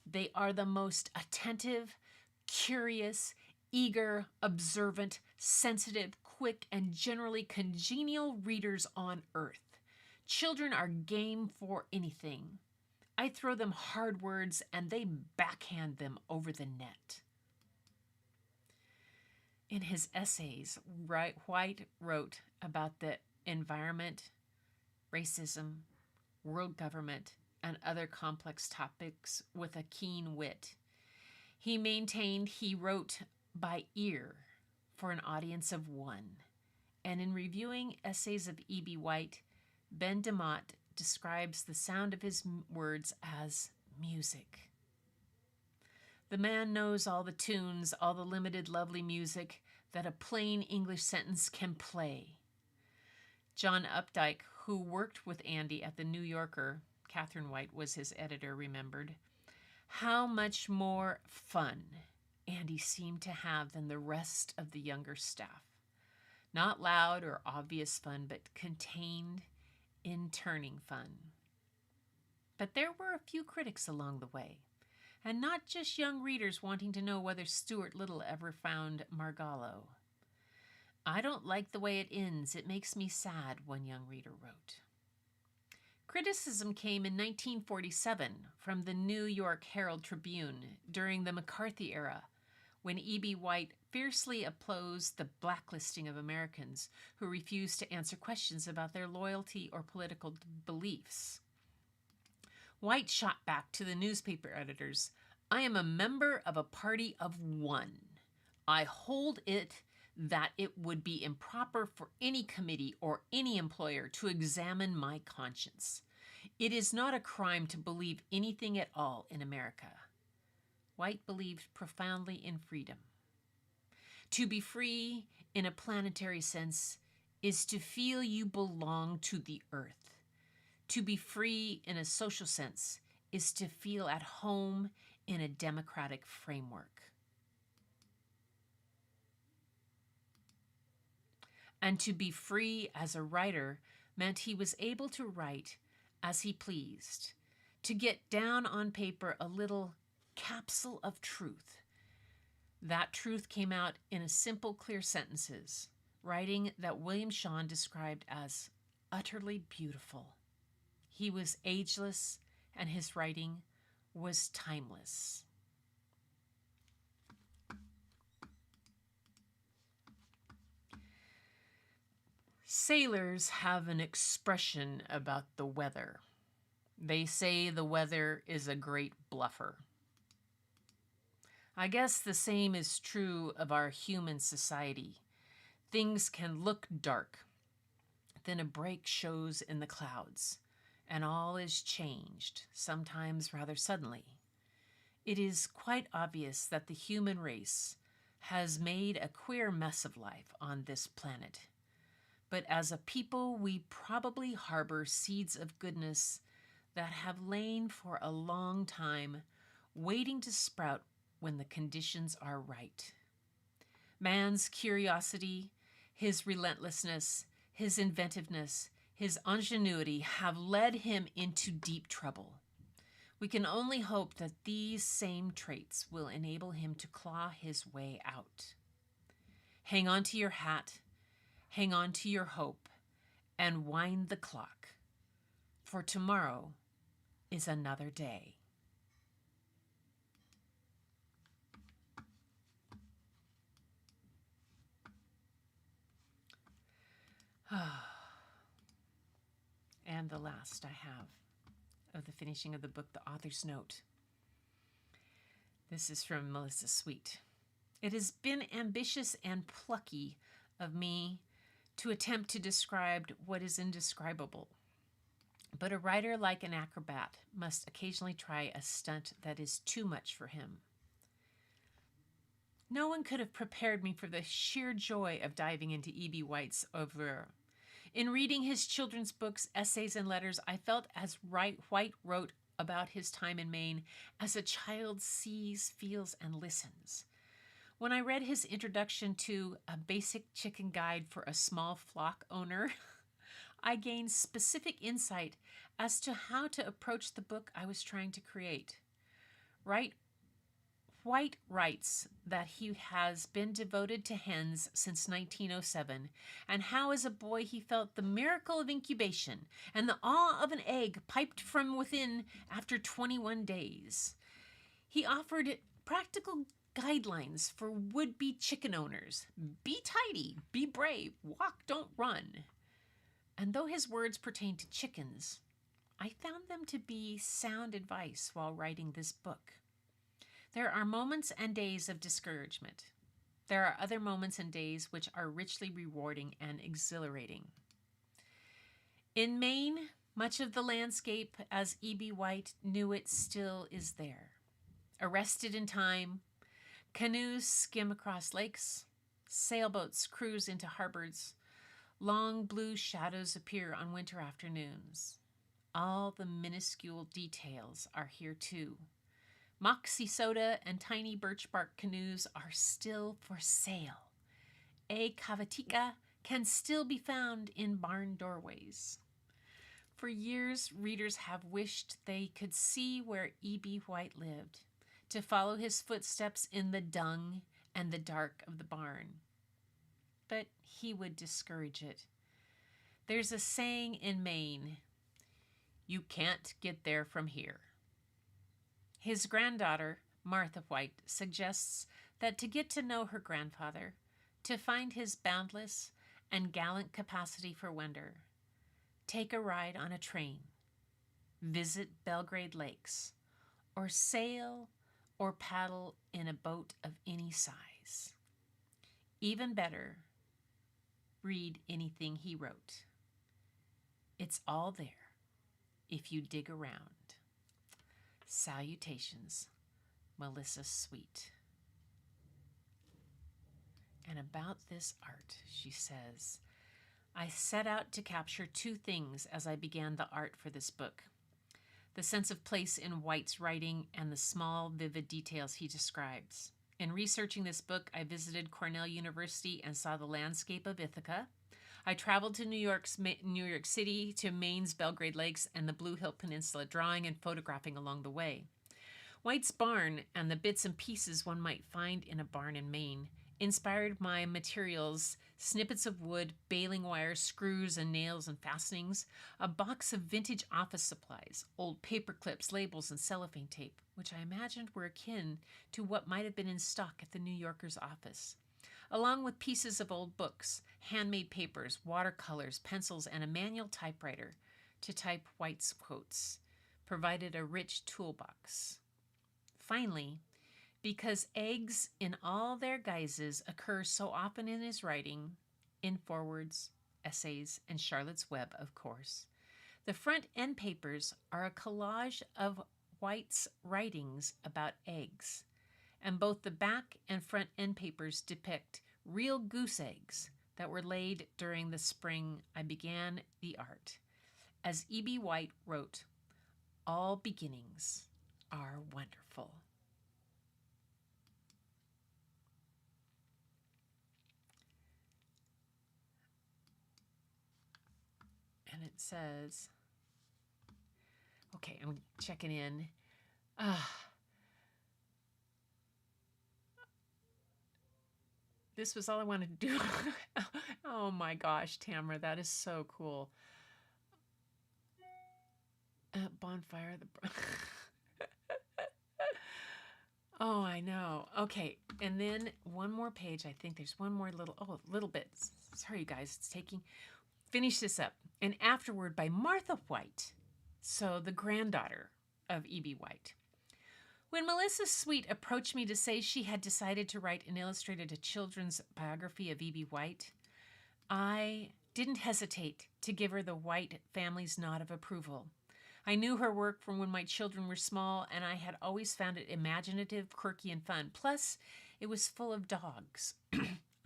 They are the most attentive, curious, eager, observant, sensitive, quick, and generally congenial readers on earth. Children are game for anything. I throw them hard words and they backhand them over the net. In his essays, White wrote about the environment, racism, world government, and other complex topics with a keen wit. He maintained he wrote by ear for an audience of one. And in reviewing essays of E.B. White, Ben DeMott describes the sound of his words as music. The man knows all the tunes, all the limited, lovely music that a plain English sentence can play. John Updike, who worked with Andy at the New Yorker, Catherine White was his editor, remembered how much more fun Andy seemed to have than the rest of the younger staff. Not loud or obvious fun, but contained, interning fun. But there were a few critics along the way. And not just young readers wanting to know whether Stuart Little ever found Margallo. I don't like the way it ends. It makes me sad, one young reader wrote. Criticism came in 1947 from the New York Herald Tribune during the McCarthy era, when E.B. White fiercely opposed the blacklisting of Americans who refused to answer questions about their loyalty or political beliefs. White shot back to the newspaper editors, I am a member of a party of one. I hold it that it would be improper for any committee or any employer to examine my conscience. It is not a crime to believe anything at all in America. White believed profoundly in freedom. To be free in a planetary sense is to feel you belong to the earth. To be free in a social sense is to feel at home in a democratic framework. And to be free as a writer meant he was able to write as he pleased, to get down on paper a little capsule of truth. That truth came out in a simple, clear sentences, writing that William Shawn described as utterly beautiful. He was ageless, and his writing was timeless. Sailors have an expression about the weather. They say the weather is a great bluffer. I guess the same is true of our human society. Things can look dark. Then a break shows in the clouds. and all is changed, sometimes rather suddenly. It is quite obvious that the human race has made a queer mess of life on this planet. But as a people, we probably harbor seeds of goodness that have lain for a long time, waiting to sprout when the conditions are right. Man's curiosity, his relentlessness, his inventiveness, his ingenuity have led him into deep trouble. We can only hope that these same traits will enable him to claw his way out. Hang on to your hat, hang on to your hope, and wind the clock, for tomorrow is another day. And the last I have of the finishing of the book, the author's note. This is from Melissa Sweet. It has been ambitious and plucky of me to attempt to describe what is indescribable. But a writer, like an acrobat, must occasionally try a stunt that is too much for him. No one could have prepared me for the sheer joy of diving into E.B. White's oeuvre. In reading his children's books, essays, and letters, I felt as White wrote about his time in Maine as a child sees, feels, and listens. When I read his introduction to A Basic Chicken Guide for a Small Flock Owner, I gained specific insight as to how to approach the book I was trying to create. White writes that he has been devoted to hens since 1907, and how as a boy he felt the miracle of incubation and the awe of an egg piped from within after 21 days. He offered practical guidelines for would-be chicken owners. Be tidy, be brave, walk, don't run. And though his words pertain to chickens, I found them to be sound advice while writing this book. There are moments and days of discouragement. There are other moments and days which are richly rewarding and exhilarating. In Maine, much of the landscape as E.B. White knew it still is there. Arrested in time, canoes skim across lakes, sailboats cruise into harbors, long blue shadows appear on winter afternoons. All the minuscule details are here too. Moxie soda and tiny birch bark canoes are still for sale. A cavatica can still be found in barn doorways. For years, readers have wished they could see where E.B. White lived, to follow his footsteps in the dung and the dark of the barn. But he would discourage it. There's a saying in Maine, "You can't get there from here." His granddaughter, Martha White, suggests that to get to know her grandfather, to find his boundless and gallant capacity for wonder, take a ride on a train, visit Belgrade Lakes, or sail or paddle in a boat of any size. Even better, read anything he wrote. It's all there if you dig around. Salutations, Melissa Sweet. And about this art, she says, I set out to capture two things as I began the art for this book. The sense of place in White's writing and the small, vivid details he describes. In researching this book, I visited Cornell University and saw the landscape of Ithaca. I traveled to New York City, to Maine's Belgrade Lakes and the Blue Hill Peninsula, drawing and photographing along the way. White's barn and the bits and pieces one might find in a barn in Maine inspired my materials: snippets of wood, baling wire, screws and nails and fastenings, a box of vintage office supplies, old paper clips, labels, and cellophane tape, which I imagined were akin to what might have been in stock at the New Yorker's office, along with pieces of old books, handmade papers, watercolors, pencils, and a manual typewriter to type White's quotes, provided a rich toolbox. Finally, because eggs in all their guises occur so often in his writing, in forewords, essays, and Charlotte's Web, of course, The front end papers are a collage of White's writings about eggs, and both the back and front end papers depict real goose eggs that were laid during the spring I began the art. As E.B. White wrote, all beginnings are wonderful. And it says, okay, I'm checking in. This was all I wanted to do. Oh my gosh, Tamara, that is so cool. Bonfire. Oh, I know. Okay, and then one more page. I think there's one more little bit. Sorry, you guys. It's taking. Finish this up. An afterword by Martha White, so the granddaughter of E.B. White. When Melissa Sweet approached me to say she had decided to write and illustrate a children's biography of E.B. White, I didn't hesitate to give her the White family's nod of approval. I knew her work from when my children were small, and I had always found it imaginative, quirky, and fun. Plus, it was full of dogs.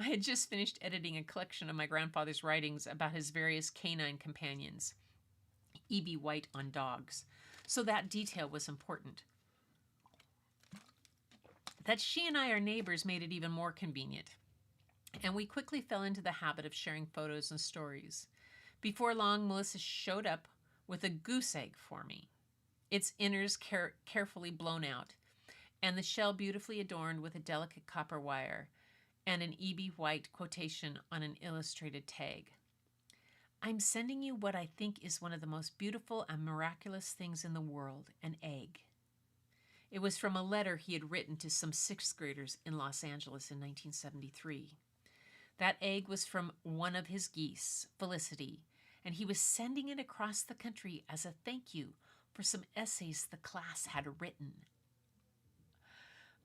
I had just finished editing a collection of my grandfather's writings about his various canine companions, E.B. White on dogs, so that detail was important. That she and I are neighbors made it even more convenient, and we quickly fell into the habit of sharing photos and stories. Before long, Melissa showed up with a goose egg for me, its innards carefully blown out, and the shell beautifully adorned with a delicate copper wire and an E.B. White quotation on an illustrated tag. I'm sending you what I think is one of the most beautiful and miraculous things in the world, an egg. It was from a letter he had written to some sixth graders in Los Angeles in 1973. That egg was from one of his geese, Felicity, and he was sending it across the country as a thank you for some essays the class had written.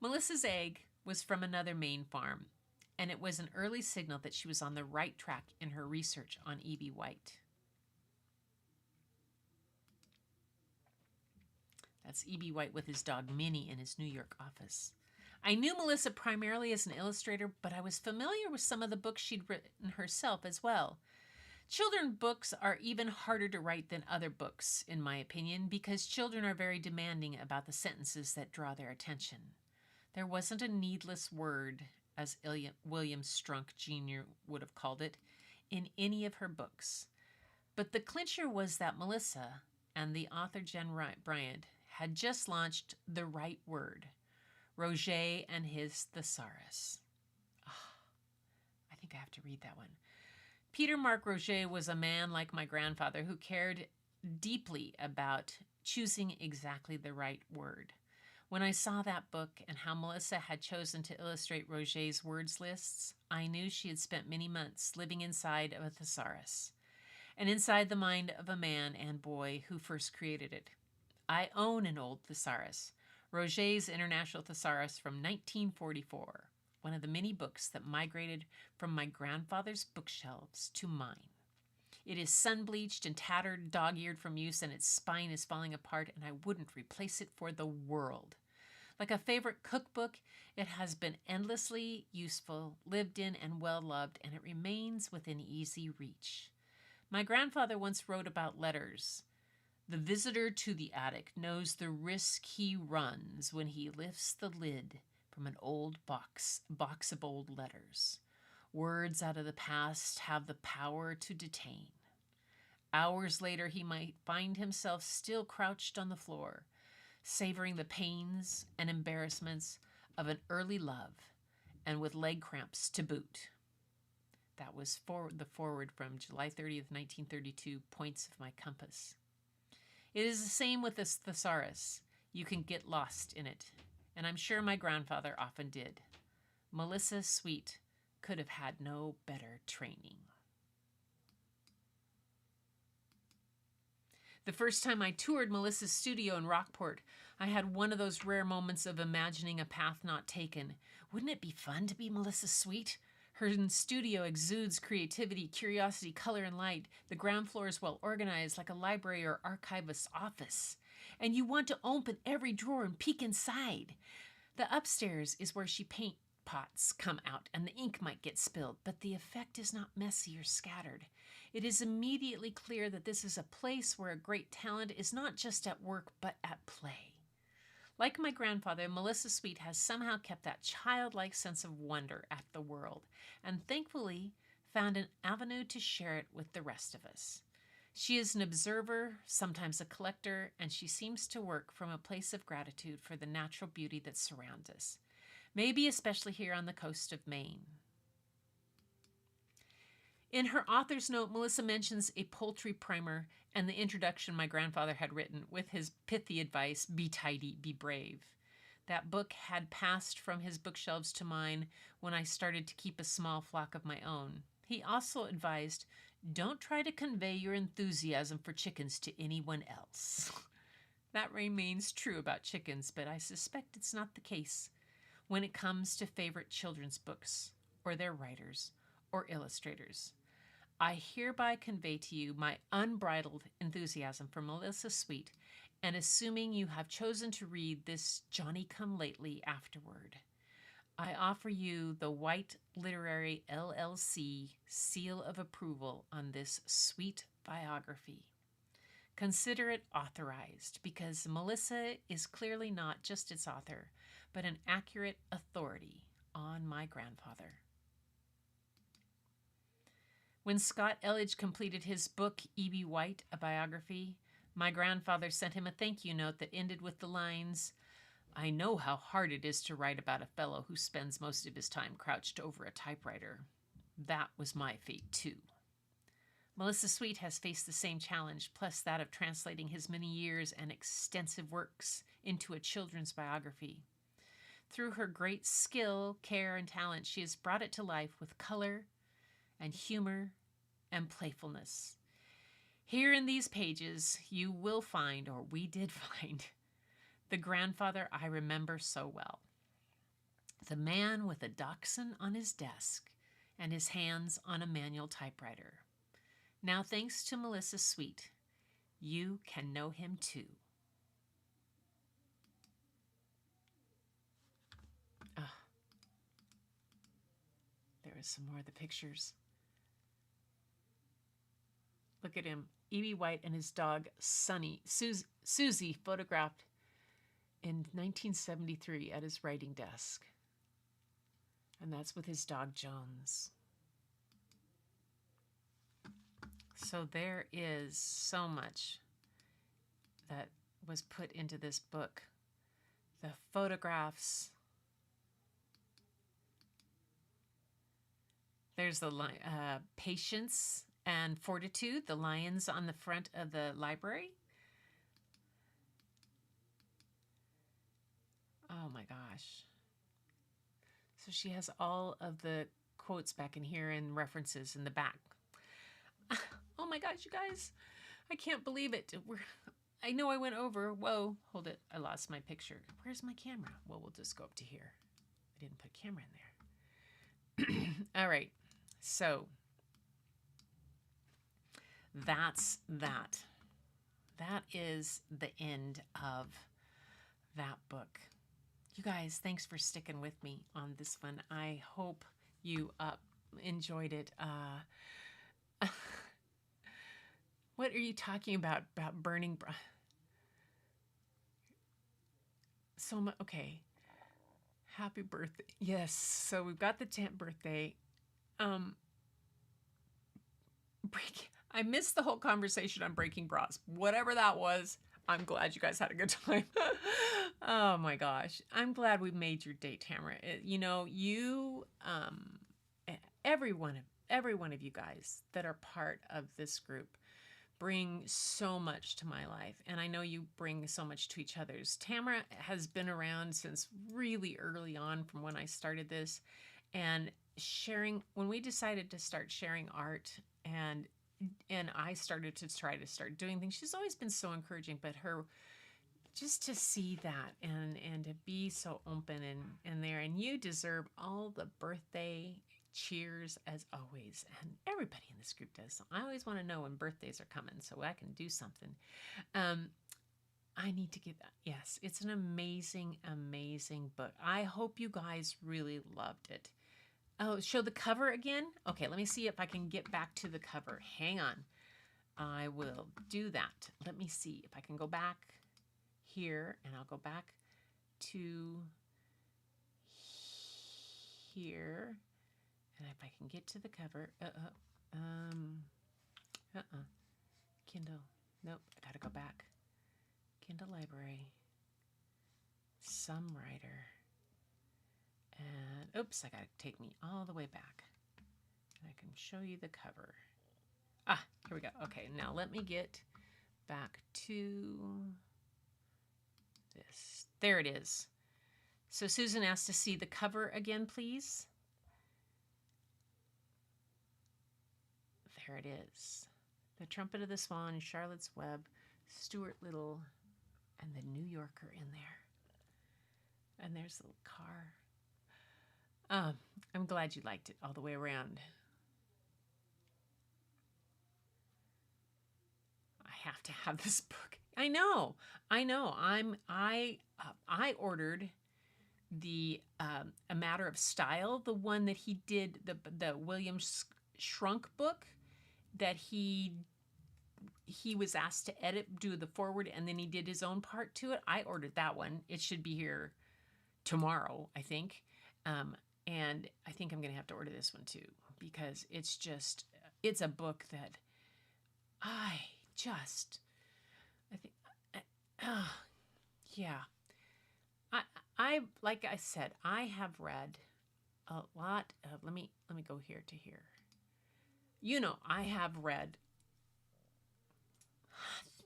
Melissa's egg was from another Maine farm, and it was an early signal that she was on the right track in her research on E.B. White. That's E.B. White with his dog Minnie in his New York office. I knew Melissa primarily as an illustrator, but I was familiar with some of the books she'd written herself as well. Children's books are even harder to write than other books, in my opinion, because children are very demanding about the sentences that draw their attention. There wasn't a needless word, as William Strunk Jr. would have called it, in any of her books. But the clincher was that Melissa and the author Jen Bryant had just launched The Right Word, Roger and His Thesaurus. Oh, I think I have to read that one. Peter Mark Roger was a man like my grandfather who cared deeply about choosing exactly the right word. When I saw that book and how Melissa had chosen to illustrate Roger's words lists, I knew she had spent many months living inside of a thesaurus, and inside the mind of a man and boy who first created it. I own an old thesaurus, Roger's International Thesaurus from 1944, one of the many books that migrated from my grandfather's bookshelves to mine. It is sun-bleached and tattered, dog-eared from use, and its spine is falling apart, and I wouldn't replace it for the world. Like a favorite cookbook, it has been endlessly useful, lived in, and well-loved, and it remains within easy reach. My grandfather once wrote about letters. The visitor to the attic knows the risk he runs when he lifts the lid from an old box of old letters. Words out of the past have the power to detain. Hours later, he might find himself still crouched on the floor, savoring the pains and embarrassments of an early love, and with leg cramps to boot. That was the foreword from July 30th, 1932, Points of My Compass. It is the same with this thesaurus. You can get lost in it, and I'm sure my grandfather often did. Melissa Sweet could have had no better training. The first time I toured Melissa's studio in Rockport, I had one of those rare moments of imagining a path not taken. Wouldn't it be fun to be Melissa Sweet? Her studio exudes creativity, curiosity, color, and light. The ground floor is well organized, like a library or archivist's office. And you want to open every drawer and peek inside. The upstairs is where she paint pots come out and the ink might get spilled, but the effect is not messy or scattered. It is immediately clear that this is a place where a great talent is not just at work but at play. Like my grandfather, Melissa Sweet has somehow kept that childlike sense of wonder at the world, and thankfully found an avenue to share it with the rest of us. She is an observer, sometimes a collector, and she seems to work from a place of gratitude for the natural beauty that surrounds us, maybe especially here on the coast of Maine. In her author's note, Melissa mentions a poultry primer and the introduction my grandfather had written with his pithy advice, be tidy, be brave. That book had passed from his bookshelves to mine when I started to keep a small flock of my own. He also advised, don't try to convey your enthusiasm for chickens to anyone else. That remains true about chickens, but I suspect it's not the case when it comes to favorite children's books, or their writers, or illustrators. I hereby convey to you my unbridled enthusiasm for Melissa Sweet, and assuming you have chosen to read this Johnny-come-lately afterward, I offer you the White Literary LLC seal of approval on this sweet biography. Consider it authorized, because Melissa is clearly not just its author, but an accurate authority on my grandfather. When Scott Elledge completed his book, E.B. White, a biography, my grandfather sent him a thank you note that ended with the lines, I know how hard it is to write about a fellow who spends most of his time crouched over a typewriter. That was my fate, too. Melissa Sweet has faced the same challenge, plus that of translating his many years and extensive works into a children's biography. Through her great skill, care, and talent, she has brought it to life with color and humor and playfulness. Here in these pages, you will find, or we did find, the grandfather I remember so well. The man with a dachshund on his desk and his hands on a manual typewriter. Now, thanks to Melissa Sweet, you can know him too. There is some more of the pictures. Look at him, E.B. White and his dog, Sunny, Susie, photographed in 1973 at his writing desk. And that's with his dog, Jones. So there is so much that was put into this book. The photographs. There's the patience and fortitude, the lions on the front of the library. Oh my gosh. So she has all of the quotes back in here and references in the back. Oh my gosh, you guys. I can't believe it. I know I went over. Whoa, hold it. I lost my picture. Where's my camera? Well, we'll just go up to here. I didn't put a camera in there. All right. So that's that. That is the end of that book. You guys, thanks for sticking with me on this one. I hope you enjoyed it. What are you talking about burning? So much. Okay. Happy birthday. Yes. So we've got the 10th birthday. I missed the whole conversation on breaking bras. Whatever that was, I'm glad you guys had a good time. Oh my gosh. I'm glad we made your date, Tamara. Every one of you guys that are part of this group bring so much to my life. And I know you bring so much to each other's. Tamara has been around since really early on from when I started this. And when we decided to start sharing art and I started to start doing things, she's always been so encouraging, but just to see that and to be so open and there, and you deserve all the birthday cheers as always. And everybody in this group does. So I always want to know when birthdays are coming so I can do something. I need to get that. Yes, it's an amazing, amazing book. I hope you guys really loved it. Oh, show the cover again? Okay, let me see if I can get back to the cover. Hang on. I will do that. Let me see if I can go back here, and I'll go back to here. And if I can get to the cover, Kindle. Nope, I gotta go back. Kindle Library. Some writer. And oops, I gotta take me all the way back. And I can show you the cover. Ah, here we go. Okay, now let me get back to this. There it is. So Susan asked to see the cover again, please. There it is. The Trumpet of the Swan, Charlotte's Web, Stuart Little, and the New Yorker in there. And there's the little car. I'm glad you liked it all the way around. I have to have this book. I know. I ordered the A Matter of Style, the one that he did, the William Shrunk book that he was asked to do the forward, and then he did his own part to it. I ordered that one. It should be here tomorrow, I think. And I think I'm going to have to order this one too, because it's a book that I think, yeah. I like I said, I have read a lot of, let me go here to here. You know, I have read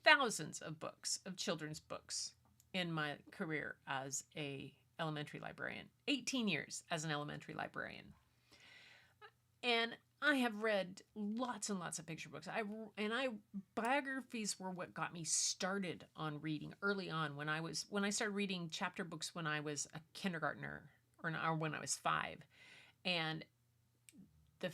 thousands of books, of children's books in my career as a elementary librarian. 18 years as an elementary librarian. And I have read lots and lots of picture books. Biographies were what got me started on reading early on when I started reading chapter books when I was a kindergartner or when I was 5. And I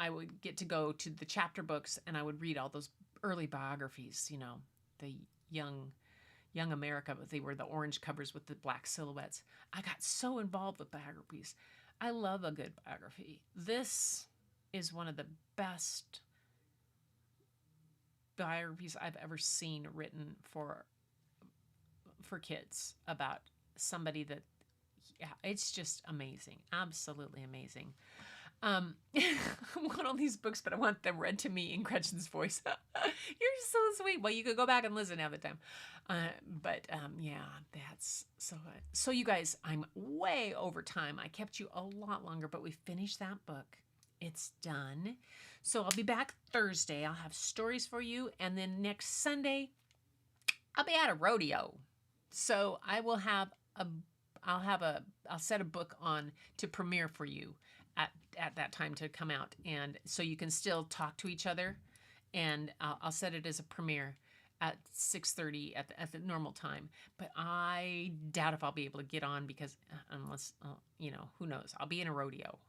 would get to go to the chapter books and I would read all those early biographies, you know, the young America, but they were the orange covers with the black silhouettes. I got so involved with biographies. I love a good biography. This is one of the best biographies I've ever seen written for kids about somebody that, yeah, it's just amazing. Absolutely amazing. I want all these books, but I want them read to me in Gretchen's voice. You're so sweet. Well, you could go back and listen at the time. Yeah, that's so good. So you guys, I'm way over time. I kept you a lot longer, but we finished that book. It's done. So I'll be back Thursday. I'll have stories for you. And then next Sunday, I'll be at a rodeo. So I'll set a book on to premiere for you at that time to come out, and so you can still talk to each other, and I'll set it as a premiere at 6:30 at the normal time. But I doubt if I'll be able to get on because unless who knows? I'll be in a rodeo,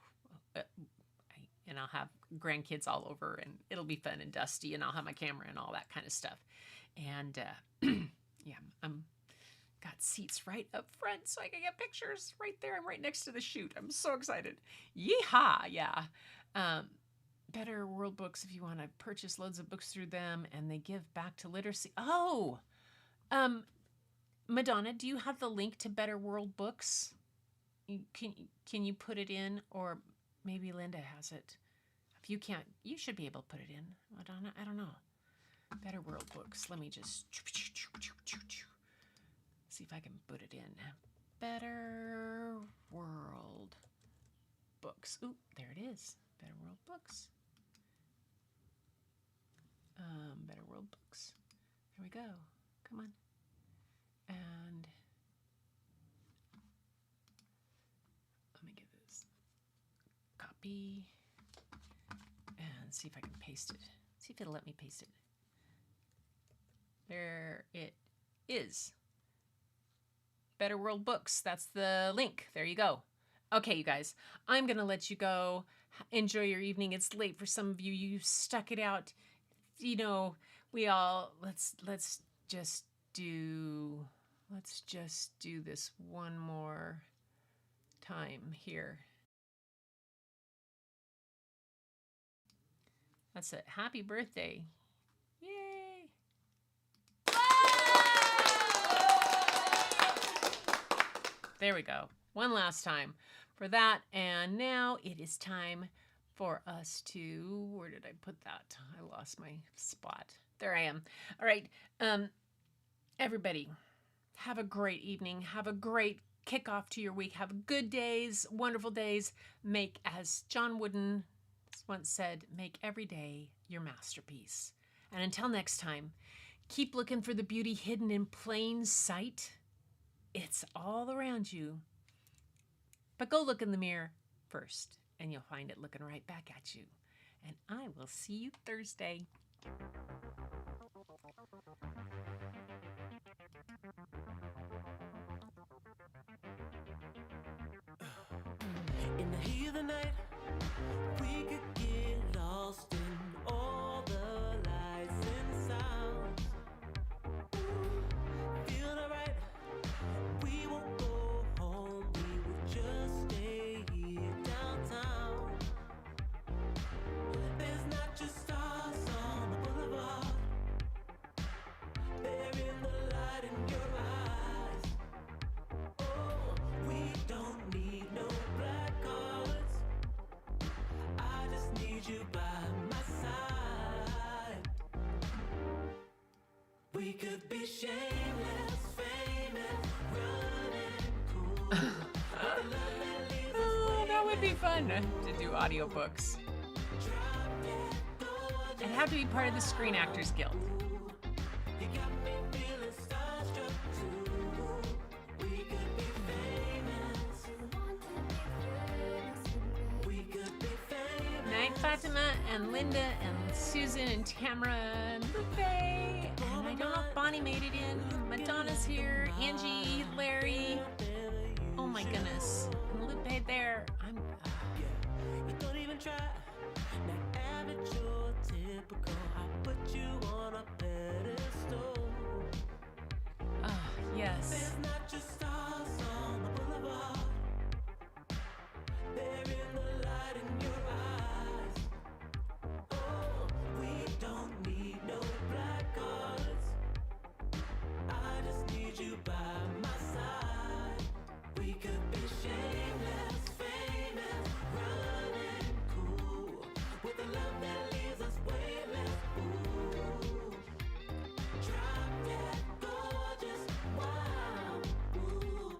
and I'll have grandkids all over, and it'll be fun and dusty, and I'll have my camera and all that kind of stuff. And yeah, I'm got seats right up front so I can get pictures right there. I'm right next to the chute. I'm so excited. Yeehaw! Yeah. Better World Books, if you want to purchase loads of books through them, and they give back to literacy. Oh! Madonna, do you have the link to Better World Books? Can you put it in? Or maybe Linda has it. If you can't, you should be able to put it in. Madonna, I don't know. Better World Books. Let me just see if I can put it in. Better World Books. Ooh, there it is. Better World Books. Better World Books. Here we go. Come on. And let me get this. Copy. And see if I can paste it. See if it'll let me paste it. There it is. Better World Books. That's the link. There you go. Okay, you guys, I'm going to let you go. Enjoy your evening. It's late for some of you. You stuck it out. You know, we all let's just do let's just do this one more time here. That's it. Happy birthday. Yay. There we go. One last time for that. And now it is time for us to, where did I put that? I lost my spot. There I am. All right. Everybody, have a great evening. Have a great kickoff to your week. Have good days, wonderful days. Make, as John Wooden once said, make every day your masterpiece. And until next time, keep looking for the beauty hidden in plain sight. It's all around you. But go look in the mirror first, and you'll find it looking right back at you. And I will see you Thursday. In the heat of the night, we could get lost in all the lights and sounds. Feel alright, we won't go home, we will just stay here downtown. There's not just stars on the boulevard, they're in the light in your eyes. Oh, we don't need no black cards, I just need you by my side. We could be shameless, famous, running cool. Oh, that would be fun to do audiobooks. And have to be part of the Screen Actors Guild. You got me feeling starstruck too. We could be famous. We could be famous. Night, Fatima and Linda and Susan and Tamara and Lupe. And I don't know if Bonnie made it in. Madonna's here. Angie, Larry. Oh my goodness. And Lupe there. You don't even try. Not amateur, typical. I put you on a pedestal. Yes. There's not just stars on the boulevard, they're in the light in your eyes. Oh, we don't need no black cards, I just need you by my side. We could be shameless, famous, running cool, with a love that leaves us weightless. Ooh, drop dead gorgeous, wow. Ooh,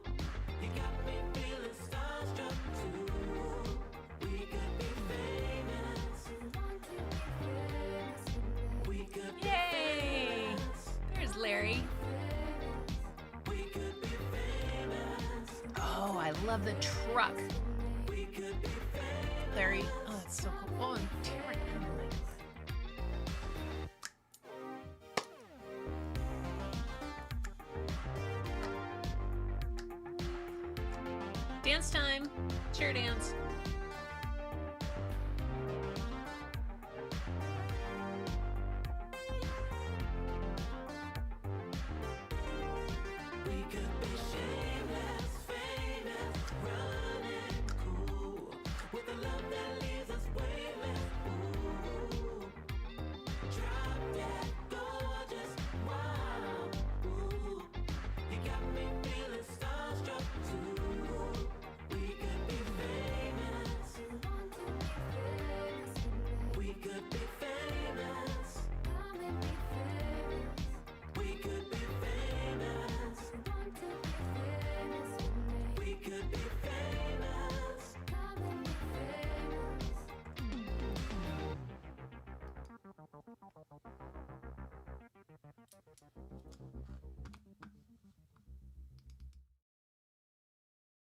you got me feeling starstruck too. We could be famous. We could be Yay! famous. There's Larry. We could be famous. Oh, I love the truck. We could be famous. Larry. Oh, that's so cool. Oh, and Tamara. Dance time. Chair dance.